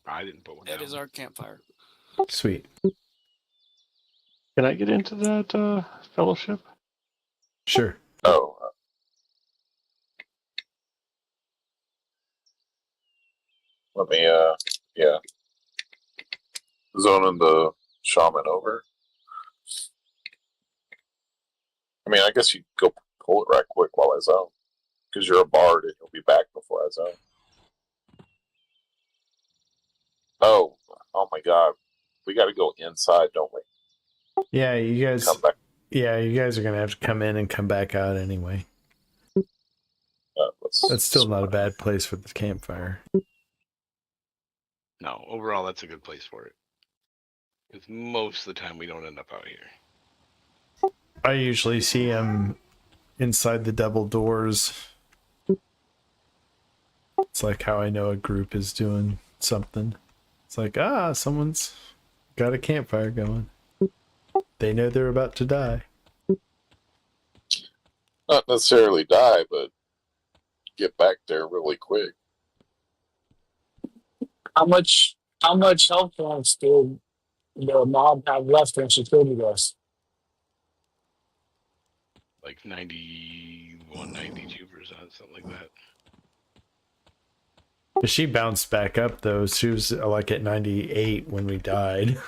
I didn't put one That down. is our campfire. Sweet. Can I get into that fellowship? Sure. Oh. Let me. Yeah. Zoning the shaman over. I mean, I guess you go pull it right quick while I zone, because you're a bard and you'll be back before I zone. Oh my God, we got to go inside, don't we? Yeah, you guys. Come back. Yeah, you guys are gonna have to come in and come back out anyway. That's still not a bad place for the campfire. No, overall, that's a good place for it. Because most of the time we don't end up out here. I usually see them inside the double doors. It's like how I know a group is doing something. It's like, someone's got a campfire going. They know they're about to die. Not necessarily die, but get back there really quick. How much health points did the mob have left when she killed you guys? Like 91, 92%, something like that. But she bounced back up though. She was like at 98 when we died.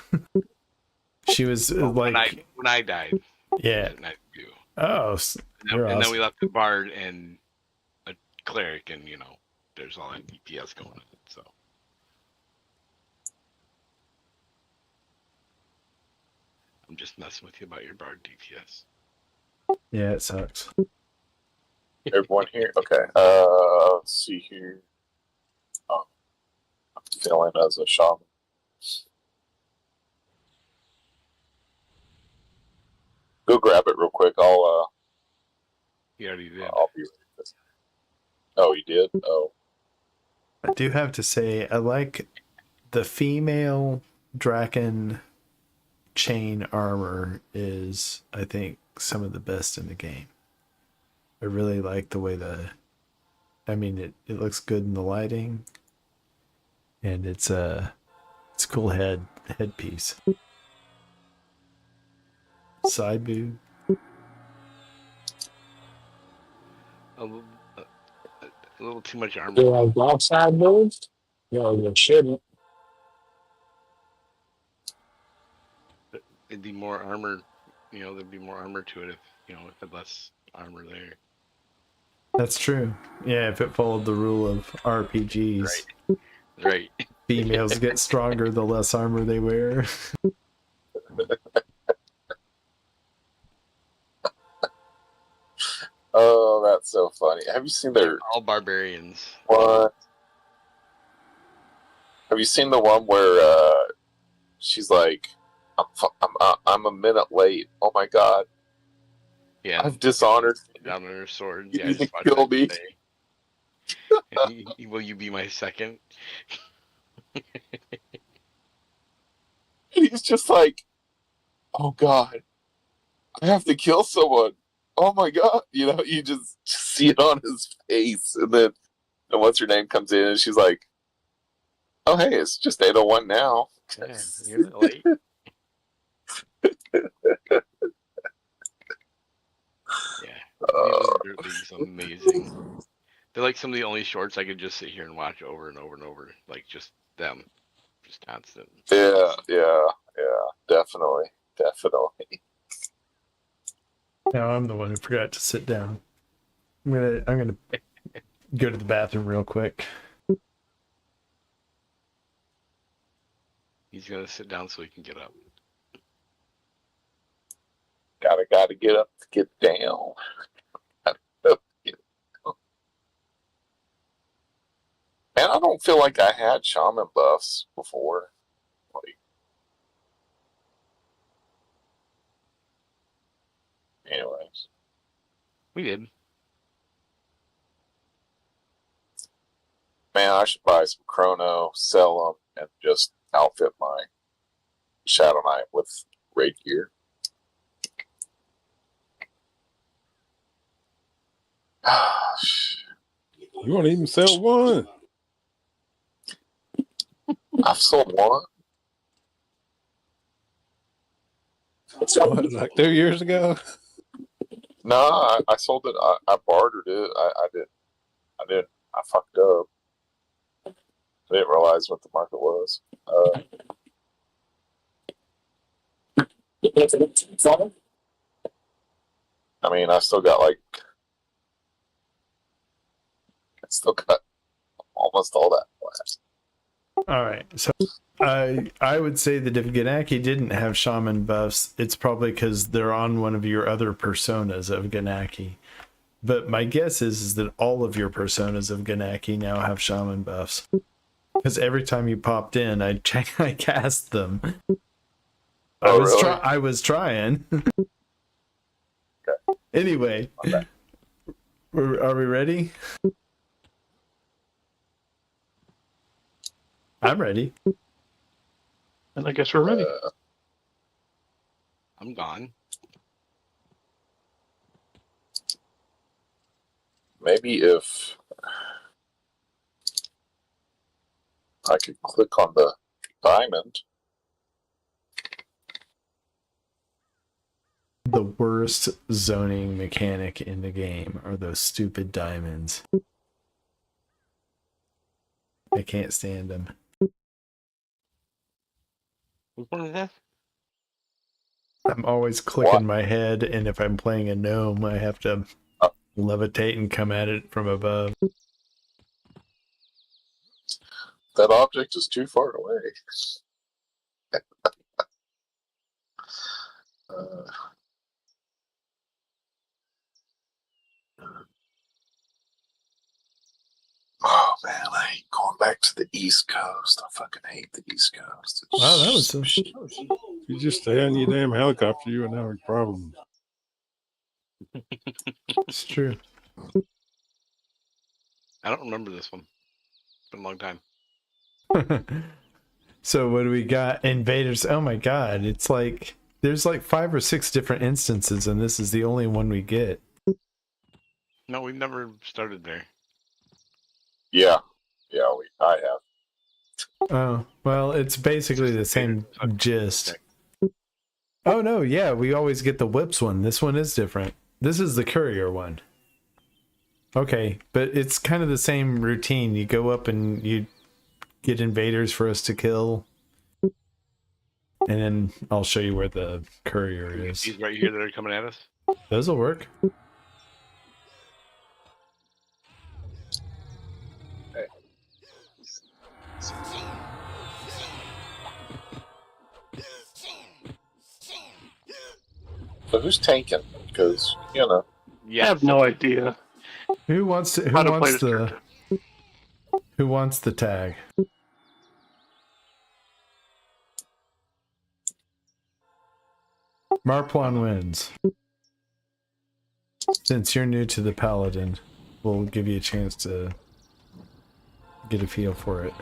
She was like when I died. Yeah. At 92. Oh, and then we left the bard and a cleric, and there's all that DPS going on. So I'm just messing with you about your bard DPS. Yeah, it sucks. Everyone here? Okay. Let's see here. I'm feeling as a shaman. Go grab it real quick. He already did. I'll be ready. Oh, you did? Oh. I do have to say, I like the female Draken chain armor is, I think, some of the best in the game. I really like the way it looks good in the lighting, and it's a cool headpiece. Side boob. A little too much armor. Do like outside moves? No, you shouldn't. It'd be more armor. There'd be more armor to it if it had less armor there. That's true. Yeah, if it followed the rule of RPGs. Right. Females get stronger the less armor they wear. Oh, that's so funny. Have you seen their all barbarians? What? Have you seen the one where she's like, I'm a minute late. Oh my God. Yeah. I've dishonored down on her sword. You Yeah, need to kill me. Will you be my second? He's just like, oh God, I have to kill someone. Oh my God. You just see it on his face. And what's her name comes in and she's like, oh, hey, it's just 8:01 now. Yeah, you're late. These amazing. They're like some of the only shorts I could just sit here and watch over and over and over. Like just them. Just constant. Yeah, definitely. Definitely. Now I'm the one who forgot to sit down. I'm gonna go to the bathroom real quick. He's gonna sit down so he can get up. Gotta get up to get down. Man, I don't feel like I had shaman buffs before. Like, anyways. We did. Man, I should buy some chrono, sell them, and just outfit my Shadow Knight with raid gear. You won't even sell one. I've sold one. What, like 2 years ago? No, I sold it. I bartered it. I fucked up. I didn't realize what the market was. I mean, I still got almost all that left. All right, so I would say that if Ganaki didn't have shaman buffs, it's probably because they're on one of your other personas of Ganaki. But my guess is that all of your personas of Ganaki now have shaman buffs. Because every time you popped in, I cast them. Oh, really? I was trying. Okay. Anyway, are we ready? I'm ready. And I guess we're ready. I'm gone. Maybe if I could click on the diamond. The worst zoning mechanic in the game are those stupid diamonds. I can't stand them. Which one is that? I'm always clicking What? my head, and if I'm playing a gnome, I have to levitate and come at it from above. That object is too far away. Oh man, I hate going back to the East Coast. I fucking hate the East Coast. Wow, that was If you just stay on your damn helicopter, you wouldn't have a problem. it's true. I don't remember this one. It's been a long time. So what do we got? Invaders. Oh my god, it's like there's like 5 or 6 different instances, and this is the only one we get. No, we've never started there. Yeah, I have. Oh, well, it's basically the same gist. Oh no, yeah, we always get the whips one. This one is different. This is the courier one. Okay, but it's kind of the same routine. You go up and you get invaders for us to kill. And then I'll show you where the courier is. These right here that are coming at us. Those will work. So who's tanking? Because I have no idea Who wants to? how to play this character. Who wants the tag? Marplon wins. Since you're new to the paladin, we'll give you a chance to get a feel for it.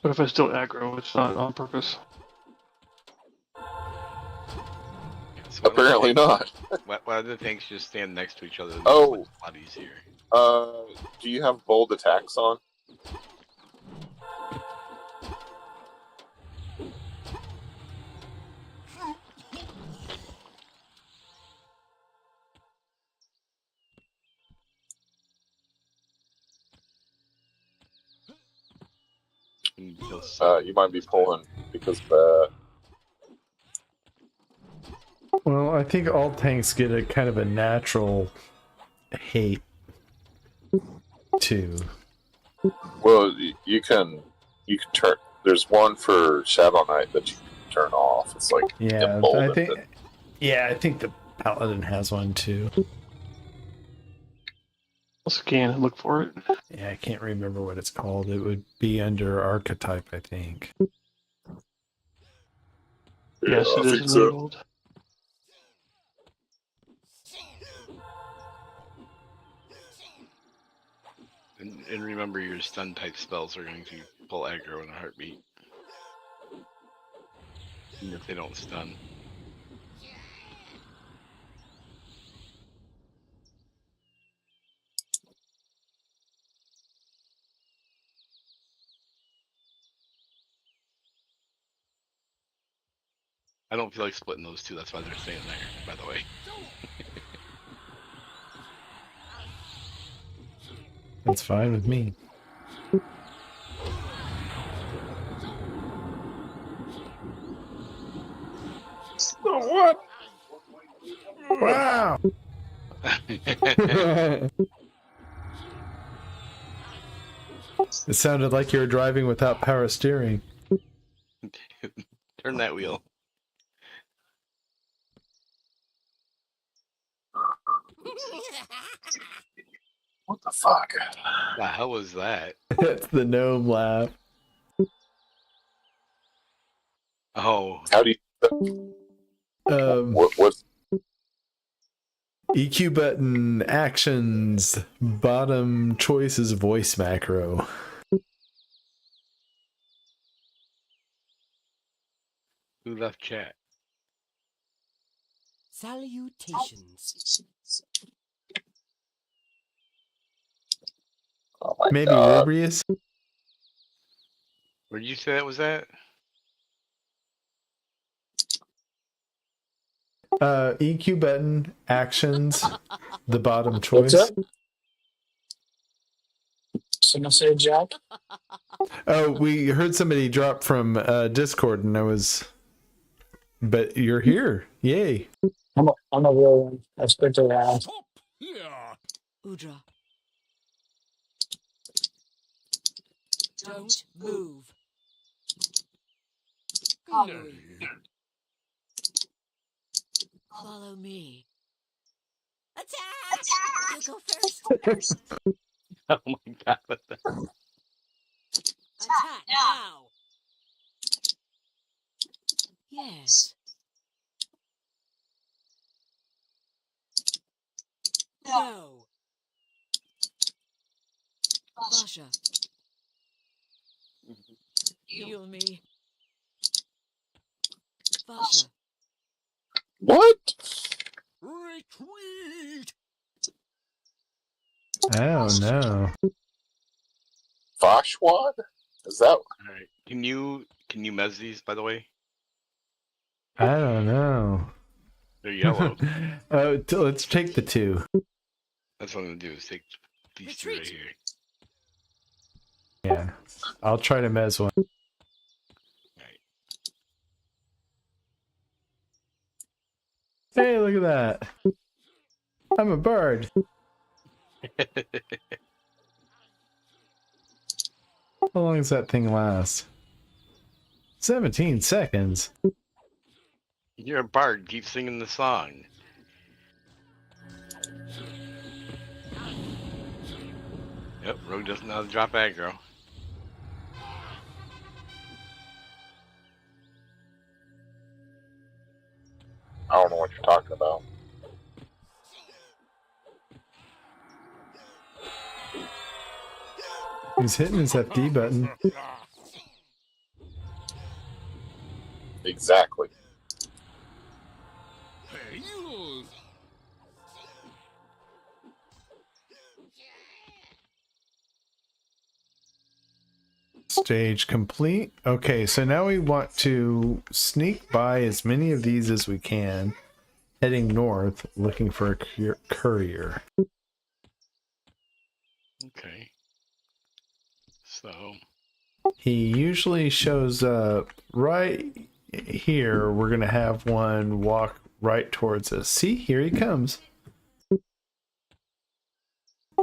But if I still aggro, it's not on purpose. So apparently not. Why do the tanks just stand next to each other? Oh. It's a lot easier. Do you have bold attacks on? You might be pulling because of that. Well, I think all tanks get a kind of a natural hate too. Well, you can turn. There's one for Shadow Knight that you can turn off. It's like Yeah, emboldened. I think the Paladin has one too. I'll scan and look for it. Yeah, I can't remember what it's called. It would be under archetype, I think. Yes, I it is think so. enabled. And remember, your stun type spells are going to pull aggro in a heartbeat, even if they don't stun. I don't feel like splitting those two. That's why they're staying there, by the way. That's fine with me. What? Wow! It sounded like you were driving without power steering. Turn that wheel. What the fuck? The hell was that? That's the gnome laugh. Oh, How do you? What? EQ button, actions, bottom choice is voice macro. who left chat? Salutations. Oh my Maybe god! Rubrius? Where did you say that was at? EQ button, actions, the bottom What's choice. up? Someone say Jack? Oh, we heard somebody drop from Discord, and I was. But you're here. Yay. I'm a real one. I spent around. Udra. Don't move. Follow. Follow me. Attack! You go first. Oh my god! What the... Attack now. Yes. No. Basha. Heal me. Basha. What? Retreat. I don't know. Foshwad? Is that? All right. Can you mez these, by the way? I don't know. They're yellow. Let's take the two. That's what I'm gonna do. Is take these two right here. Yeah. I'll try to mez one. All right. Hey, look at that. I'm a bird. How long does that thing last? 17 seconds. You're a bard. Keep singing the song. Yep, Rogue doesn't know how to drop aggro. I don't know what you're talking about. He's hitting his FD button. Exactly. Stage complete. Okay, so now we want to sneak by as many of these as we can, heading north, looking for a courier. Okay. So. He usually shows up right here. We're gonna have one walk right towards us. See, here he comes.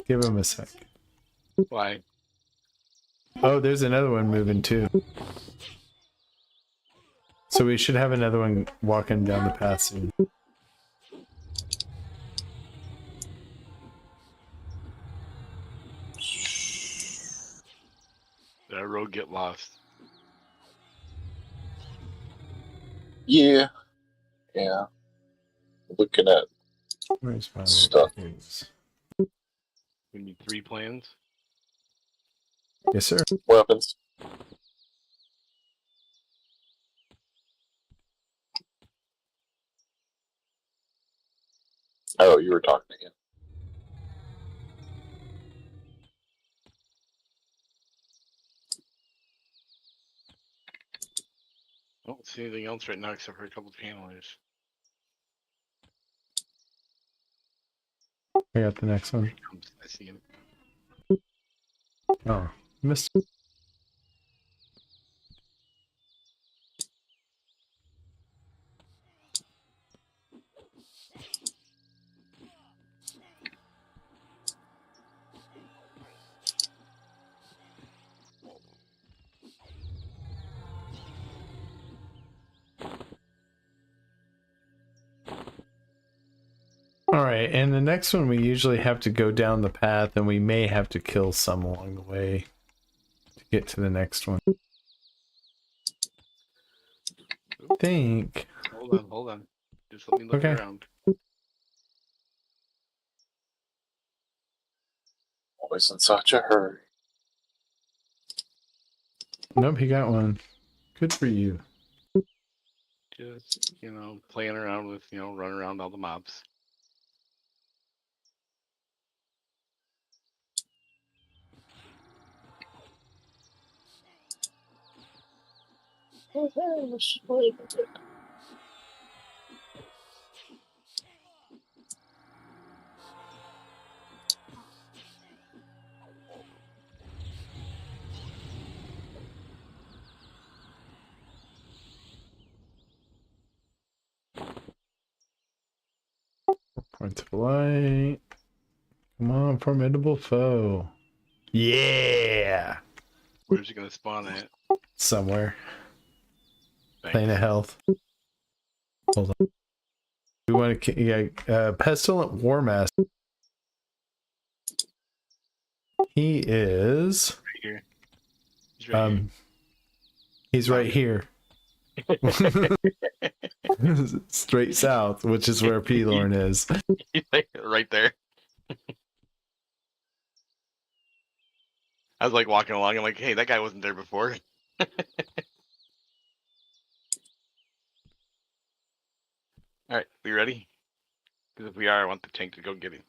Give him a sec. Why? Oh, there's another one moving too. So we should have another one walking down the path soon. Did our road get lost? Yeah. Yeah. Looking at Where's my stuff. Here it is. We need 3 plans. Yes, sir. Weapons. Oh, you were talking again. I don't see anything else right now except for a couple channelers. I got the next one. I see him. Oh, missed. All right, and the next one we usually have to go down the path, and we may have to kill some along the way to get to the next one. I think. Hold on. Just let me look Okay. around. Always in such a hurry. Nope, he got one. Good for you. Just, playing around with, running around all the mobs. Points of light. Come on, formidable foe. Yeah! Where's he gonna spawn at? Somewhere. Thanks. Plane of health. Hold on. We want to. Pestilent War Master. He is. Right here. He's right here. He's right here. Straight south, which is where P-Lorn is. Right there. I was like walking along. I'm like, hey, that guy wasn't there before. All right, we ready? Because if we are, I want the tank to go get him.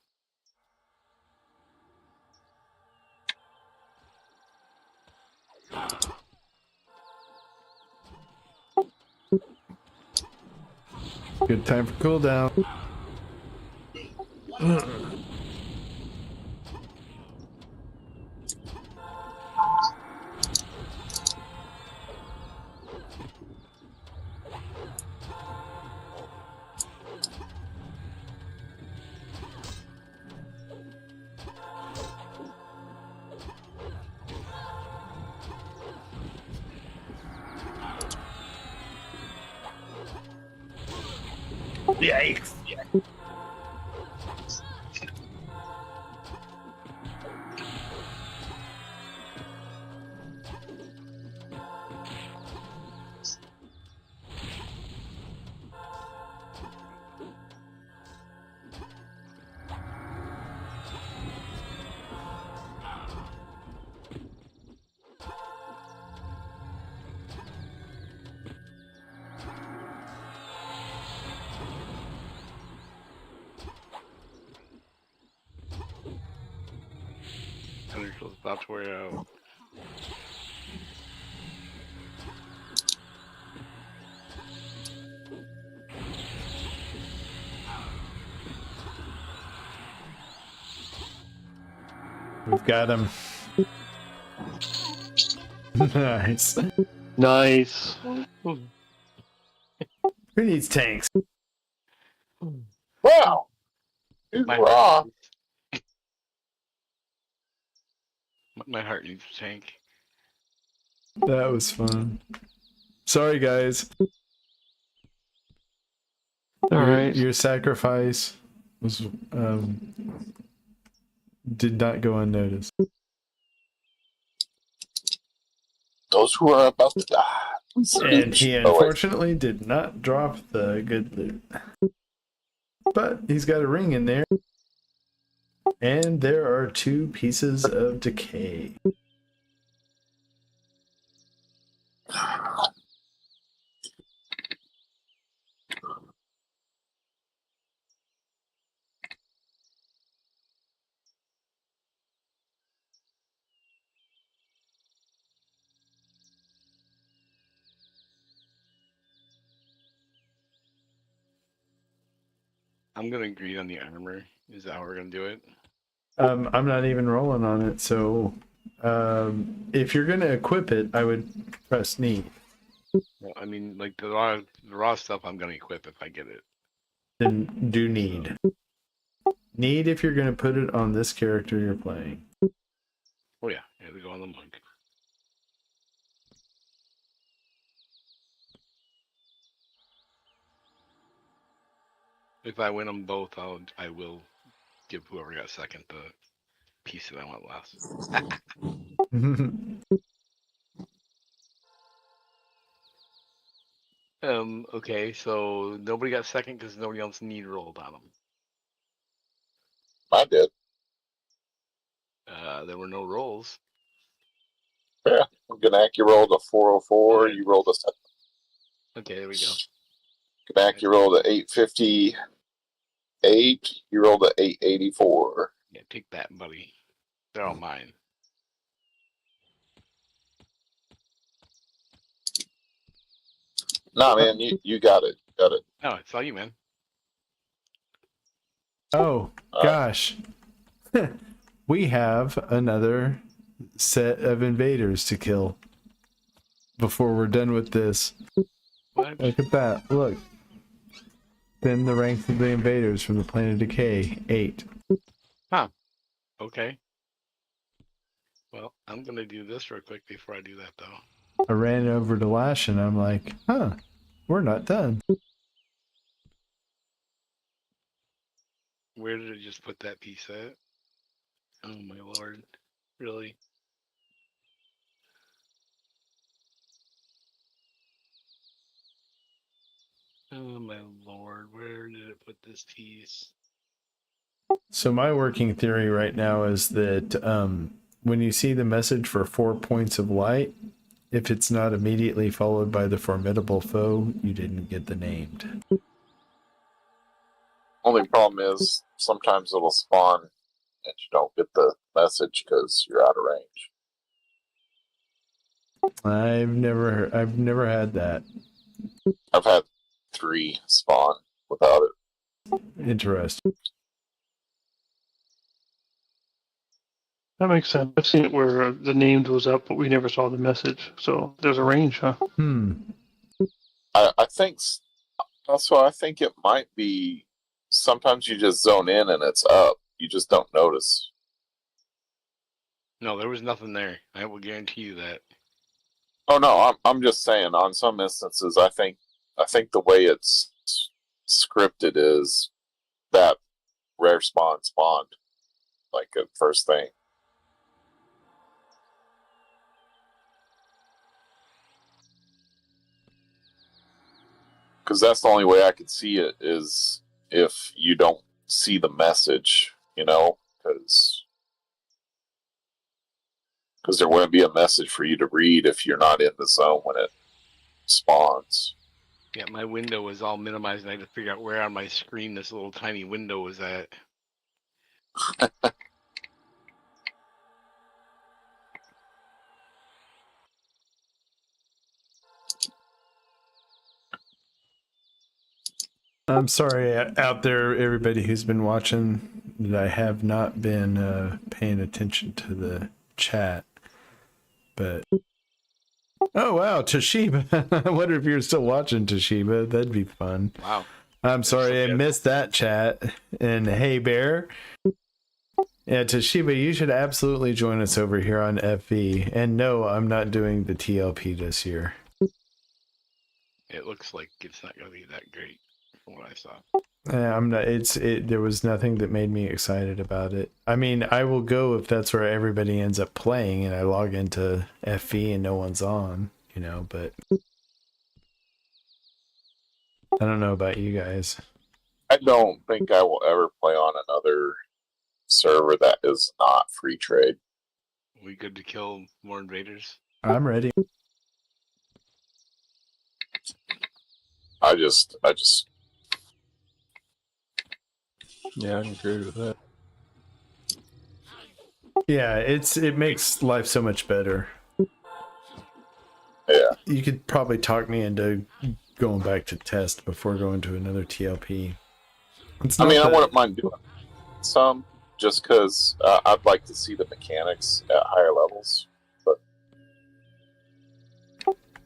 Good time for cooldown. Yikes. Tenderfield's about to wear out. We've got him. Nice. Nice. Who needs tanks? Wow. He's My raw. my heart needs a tank. That was fun. Sorry, guys. All right. Your sacrifice was did not go unnoticed. Those who are about to die. And he Oh, wait. unfortunately did not drop the good loot. But he's got a ring in there. And there are 2 pieces of decay. I'm gonna agree on the armor. Is that how we're gonna do it? I'm not even rolling on it, so if you're gonna equip it, I would press need. Well, I mean, like the raw stuff, I'm gonna equip if I get it. Then do need. Need if you're gonna put it on this character you're playing. Oh yeah, here we go on the monk. If I win them both, I will give whoever got second the piece that I want last. Okay, so nobody got second because nobody else need rolled on them. I did. There were no rolls. Yeah. Ganaki rolled a 404. Okay. You rolled a Okay, there we go. Ganaki rolled a 858. You rolled a 884. Yeah, take that, buddy. They're all mine. Nah, man, you got it. Got it. No, it's all you, man. Oh, gosh. We have another set of invaders to kill before we're done with this. What? Look at that. Look. Then the ranks of the invaders from the Planet Decay, 8. Huh. Okay. Well, I'm gonna do this real quick before I do that, though. I ran over to Lash and I'm like, huh, we're not done. Where did I just put that piece at? Oh my lord. Really? Oh my lord, where did it put this piece? So my working theory right now is that when you see the message for 4 points of light, if it's not immediately followed by the formidable foe, you didn't get the named. Only problem is sometimes it'll spawn and you don't get the message because you're out of range. I've never had that. I've had 3 spawn without it. Interesting. That makes sense. I've seen it where the named was up, but we never saw the message. So there's a range, huh? I think also I think it might be sometimes you just zone in and it's up. You just don't notice. No, there was nothing there. I will guarantee you that. Oh no, I'm just saying. On some instances, I think the way it's scripted is that rare spawned like at first thing. Because that's the only way I could see it is if you don't see the message, because there wouldn't be a message for you to read if you're not in the zone when it spawns. Yeah, my window was all minimized, and I had to figure out where on my screen this little tiny window was at. I'm sorry out there, everybody who's been watching, that I have not been paying attention to the chat. But oh wow, Toshiba! I wonder if you're still watching, Toshiba. That'd be fun. Wow. I'm sorry I missed that chat. And hey, Bear. Yeah, Toshiba, you should absolutely join us over here on FV. And no, I'm not doing the TLP this year. It looks like it's not going to be that great from what I saw. I'm not. There was nothing that made me excited about it. I mean, I will go if that's where everybody ends up playing, and I log into FV and no one's on. You know, but I don't know about you guys. I don't think I will ever play on another server that is not free trade. We good to kill more invaders? I'm ready. I just Yeah, I can agree with that. Yeah, it makes life so much better. yeah. You could probably talk me into going back to test before going to another TLP. I mean, I wouldn't mind doing some just because I'd like to see the mechanics at higher levels. But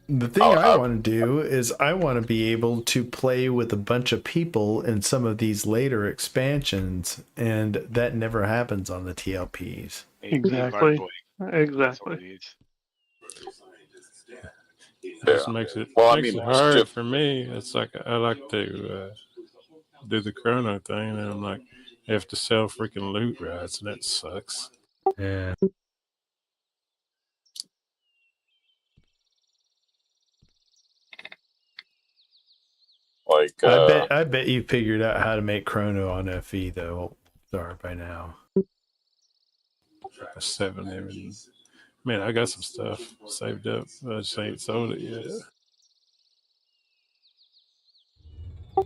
the thing I want to do is I want to be able to play with a bunch of people in some of these later expansions, and that never happens on the TLPs. Exactly. Exactly. It just makes it hard for me. It's like I like to do the chrono thing, and I'm like, I have to sell freaking loot rights, and that sucks. Yeah. Like I bet you figured out how to make chrono on FE though. Sorry by now. 7 even. Man, I got some stuff saved up. I just ain't sold it yet.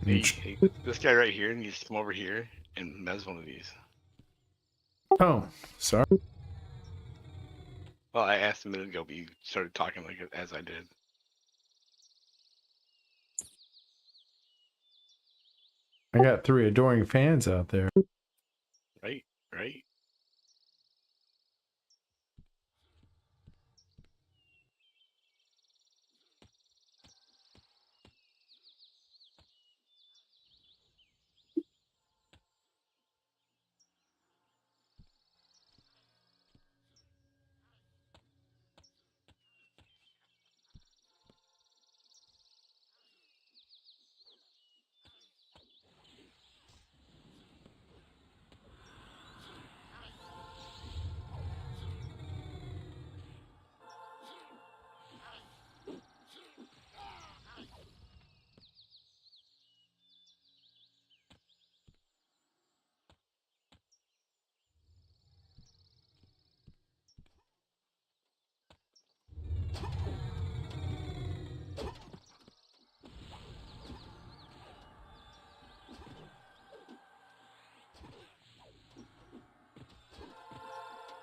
Hey, this guy right here needs to come over here and mez one of these. Oh, sorry. Well, I asked a minute ago, but you started talking like it as I did. I got 3 adoring fans out there. Right, right.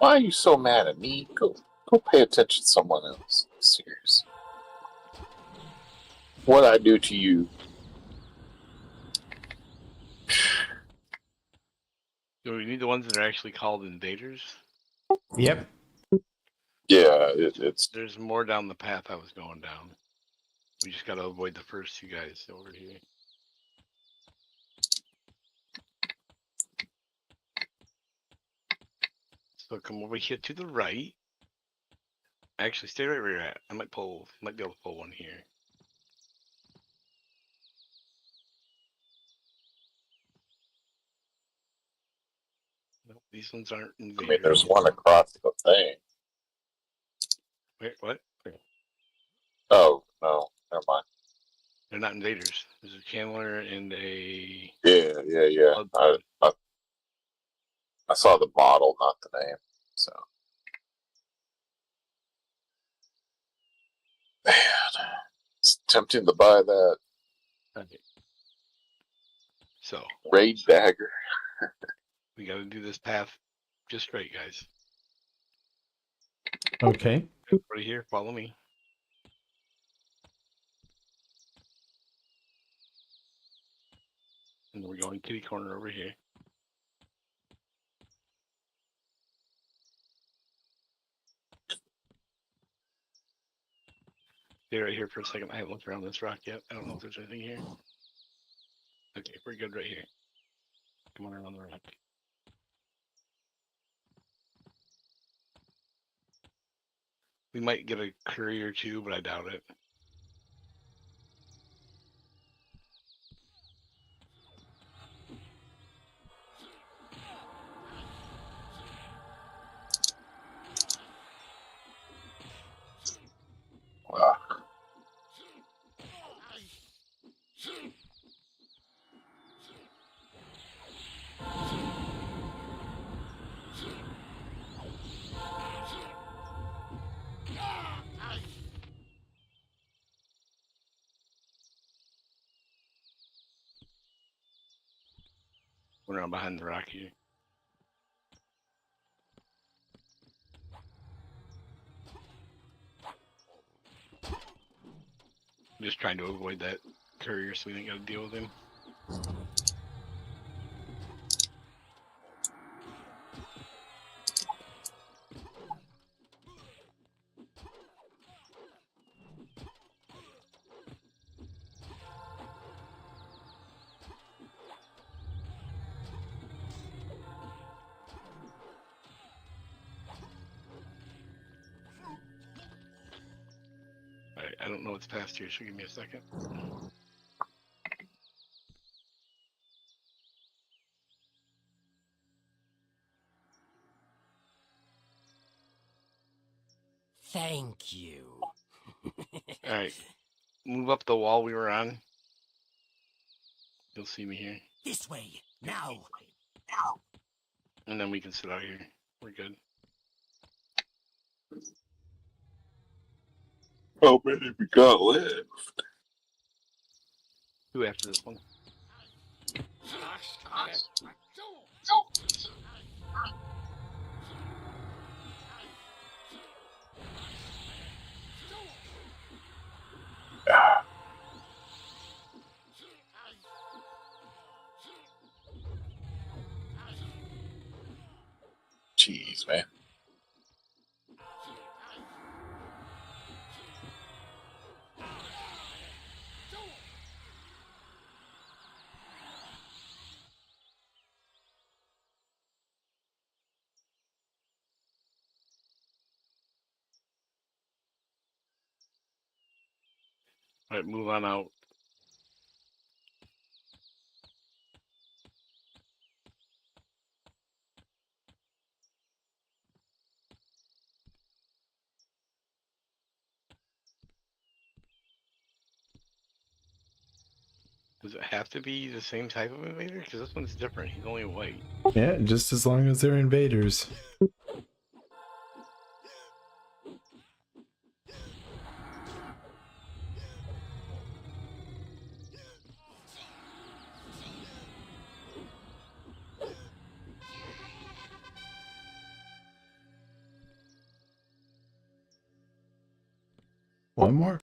why are you so mad at me? Go pay attention to someone else. Serious. What I do to you? So we need the ones that are actually called invaders. Yep. Yeah, it's. There's more down the path I was going down. We just got to avoid the first 2 guys over here. So come over here to the right. Actually, stay right where you're at. I might be able to pull one here. Nope, these ones aren't invaders. I mean, there's one across the thing. Wait, what? Oh no, never mind. They're not invaders. There's a Chandler and a. Yeah. I saw the model, not the name. So. Man, it's tempting to buy that. Okay. So. Raid dagger. We got to do this path just straight, guys. Okay. Everybody here, follow me. And we're going kitty corner over here. Stay right here for a second. I haven't looked around this rock yet. I don't know if there's anything here. we're good right here. Come on around the rock. We might get a curry or two, but I doubt it. Wow. We're around behind the rock here. I'm just trying to avoid that courier so we don't got to deal with him. Alright, I don't know what's past here, so give me a second. Thank you. Alright, move up the wall we were on. You'll see me here. This way, now. And then we can sit out here. We're good. How many we got left? Who after this one? Jeez, man. Alright, move on out. Does it have to be the same type of invader? Because this one's different. He's only white. Yeah, just as long as they're invaders. One more?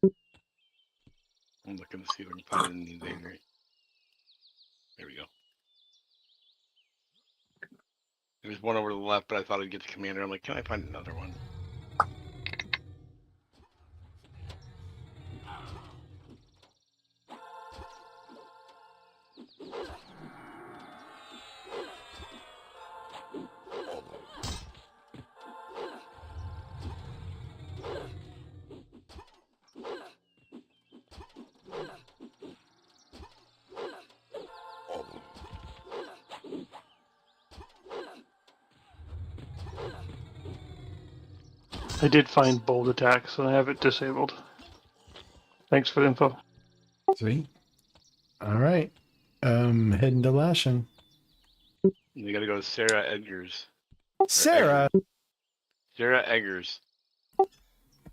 I'm looking to see if I can find an invader. There we go. There's one over to the left, but I thought I'd get the commander. I'm like, can I find another one? I did find bold attack, so I have it disabled. Thanks for the info. Sweet. All right. Heading to Lashing. You gotta go to Sarah Edgars. Sarah! Sarah Eggers.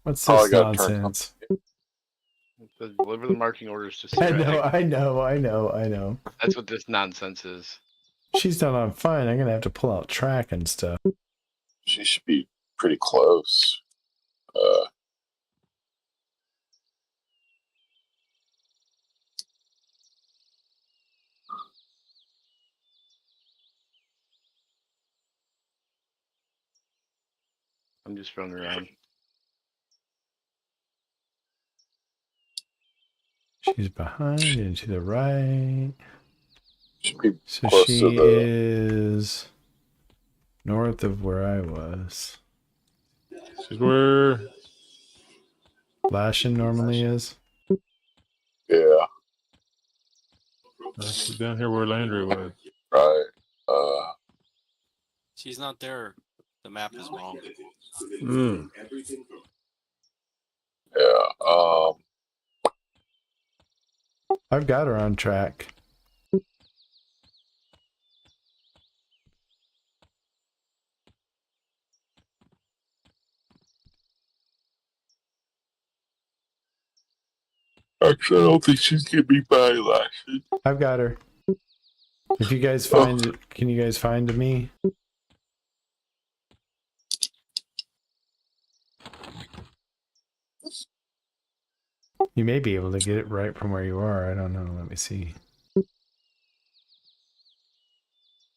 What's Oh, I this gotta turn nonsense? It says deliver the marking orders to I Sarah know, Eggers. I know. That's what this nonsense is. She's done on fine. I'm gonna have to pull out track and stuff. She should be pretty close. I'm just running around. She's behind and to the right. Should be So close she to the. is north of where I was. She's where Lashin normally is. Yeah, she's down here where Landry was. right. She's not there. The map is wrong. Yeah. I've got her on track. Actually, I don't think she's gonna be by Lashin. I've got her. If you guys find it, can you guys find me? You may be able to get it right from where you are. I don't know. Let me see.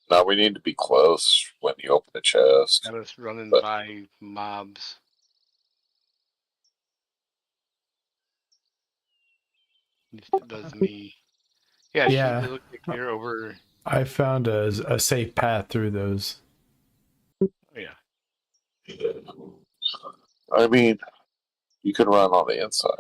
Now we need to be close when you open the chest. Got us running But- by mobs. It does me. Yeah, Yeah. She looks like you're over. I found a safe path through those. Yeah. I mean, you can run on the inside.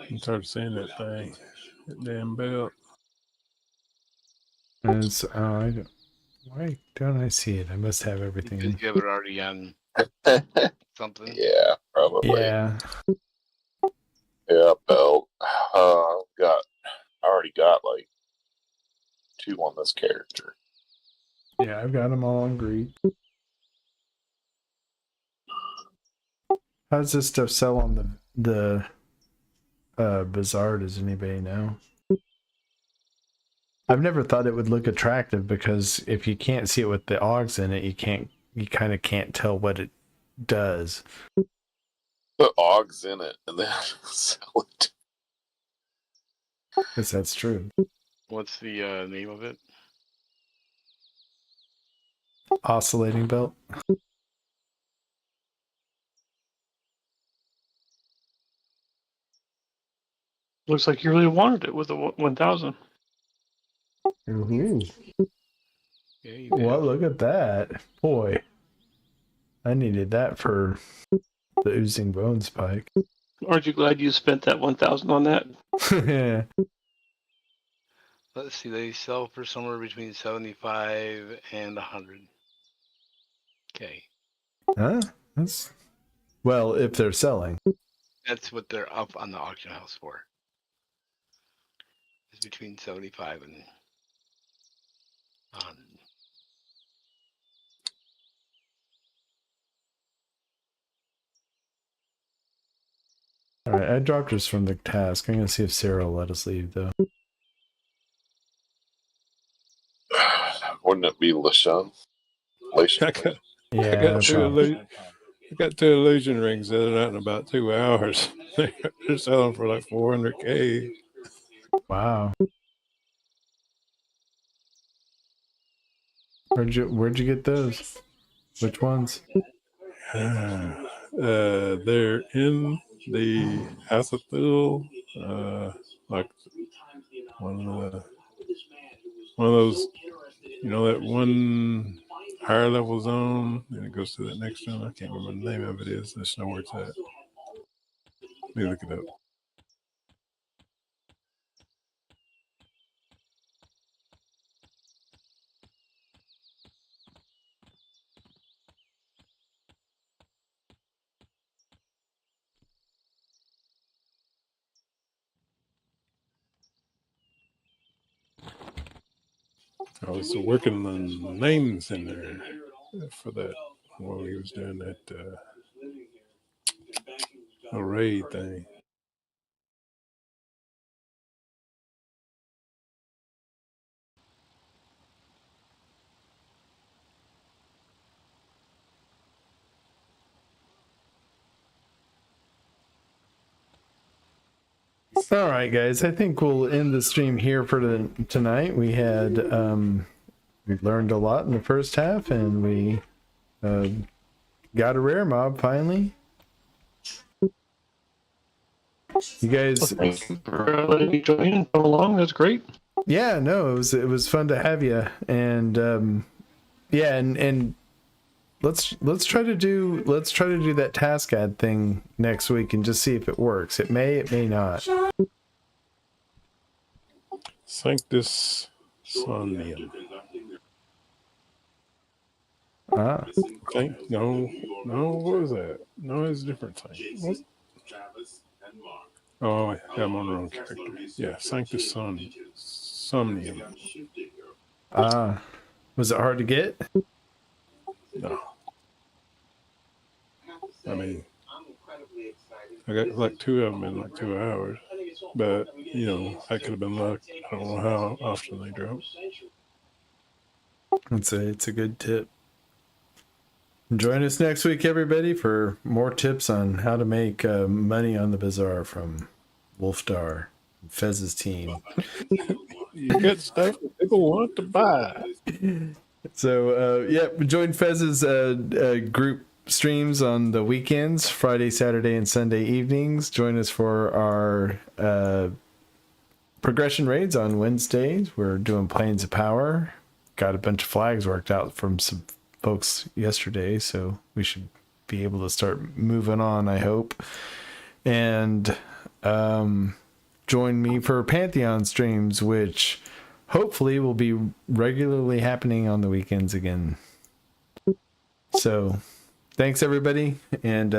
I'm tired of seeing that thing. That damn belt. And it's, I don't, why don't I see it? I must have everything. Because you have it already on something. Yeah, probably. Yeah. Yeah, belt. I already got like 2 on this character. Yeah, I've got them all on Greek. How does this stuff sell on the bazaar? Does anybody know? I've never thought it would look attractive because if you can't see it with the augs in it, you kind of can't tell what it does. Put augs in it and then sell it. Yes, that's true. What's the name of it? Oscillating belt. Looks like you really wanted it with the 1000. Ooh. Yeah, you did. Well, look at that. Boy. I needed that for the oozing bone spike. Aren't you glad you spent that 1000 on that? Yeah. Let's see. They sell for somewhere between 75 and 100. Okay. Huh? That's well, if they're selling. That's what they're up on the auction house for. It's between 75 and 100. Alright, I dropped us from the task. I'm gonna see if Sarah will let us leave though. Wouldn't it be Lashun? I got, Yeah, I got probably. I got 2 illusion rings the other night in about 2 hours. They're selling for like 400K. Wow. Where'd you get those? Which ones? They're in the Azathoul, like one of those, that one higher level zone, and it goes to that next one. I can't remember the name of it is. I just know where it's at. Let me look it up. I was working on names in there for that while he was doing that raid thing. Alright guys, I think we'll end the stream here for tonight. We had we learned a lot in the first half, and we got a rare mob finally. You guys, Thank you for letting me join and come along. That's great. yeah, no, it was fun to have you, and yeah, and let's try to do that task ad thing next week and just see if it works. It may not. Sanctus Somnium. Ah, No, what was that? No, it's a different thing. What? Oh, I'm on the wrong character. Yeah, Sanctus Somnium. ah, was it hard to get? No. I mean, I got like 2 of them in like 2 hours. But, you know, I could have been luck. I don't know how often they drop. It's a good tip. Join us next week, everybody, for more tips on how to make money on the bazaar from Wolfdar, Fez's team. You get stuff that people want to buy. So, yeah, join Fez's group streams on the weekends, Friday, Saturday, and Sunday evenings. Join us for our progression raids on Wednesdays. We're doing Planes of Power. Got a bunch of flags worked out from some folks yesterday, so we should be able to start moving on, I hope. And join me for Pantheon streams, which hopefully will be regularly happening on the weekends again. So thanks everybody, and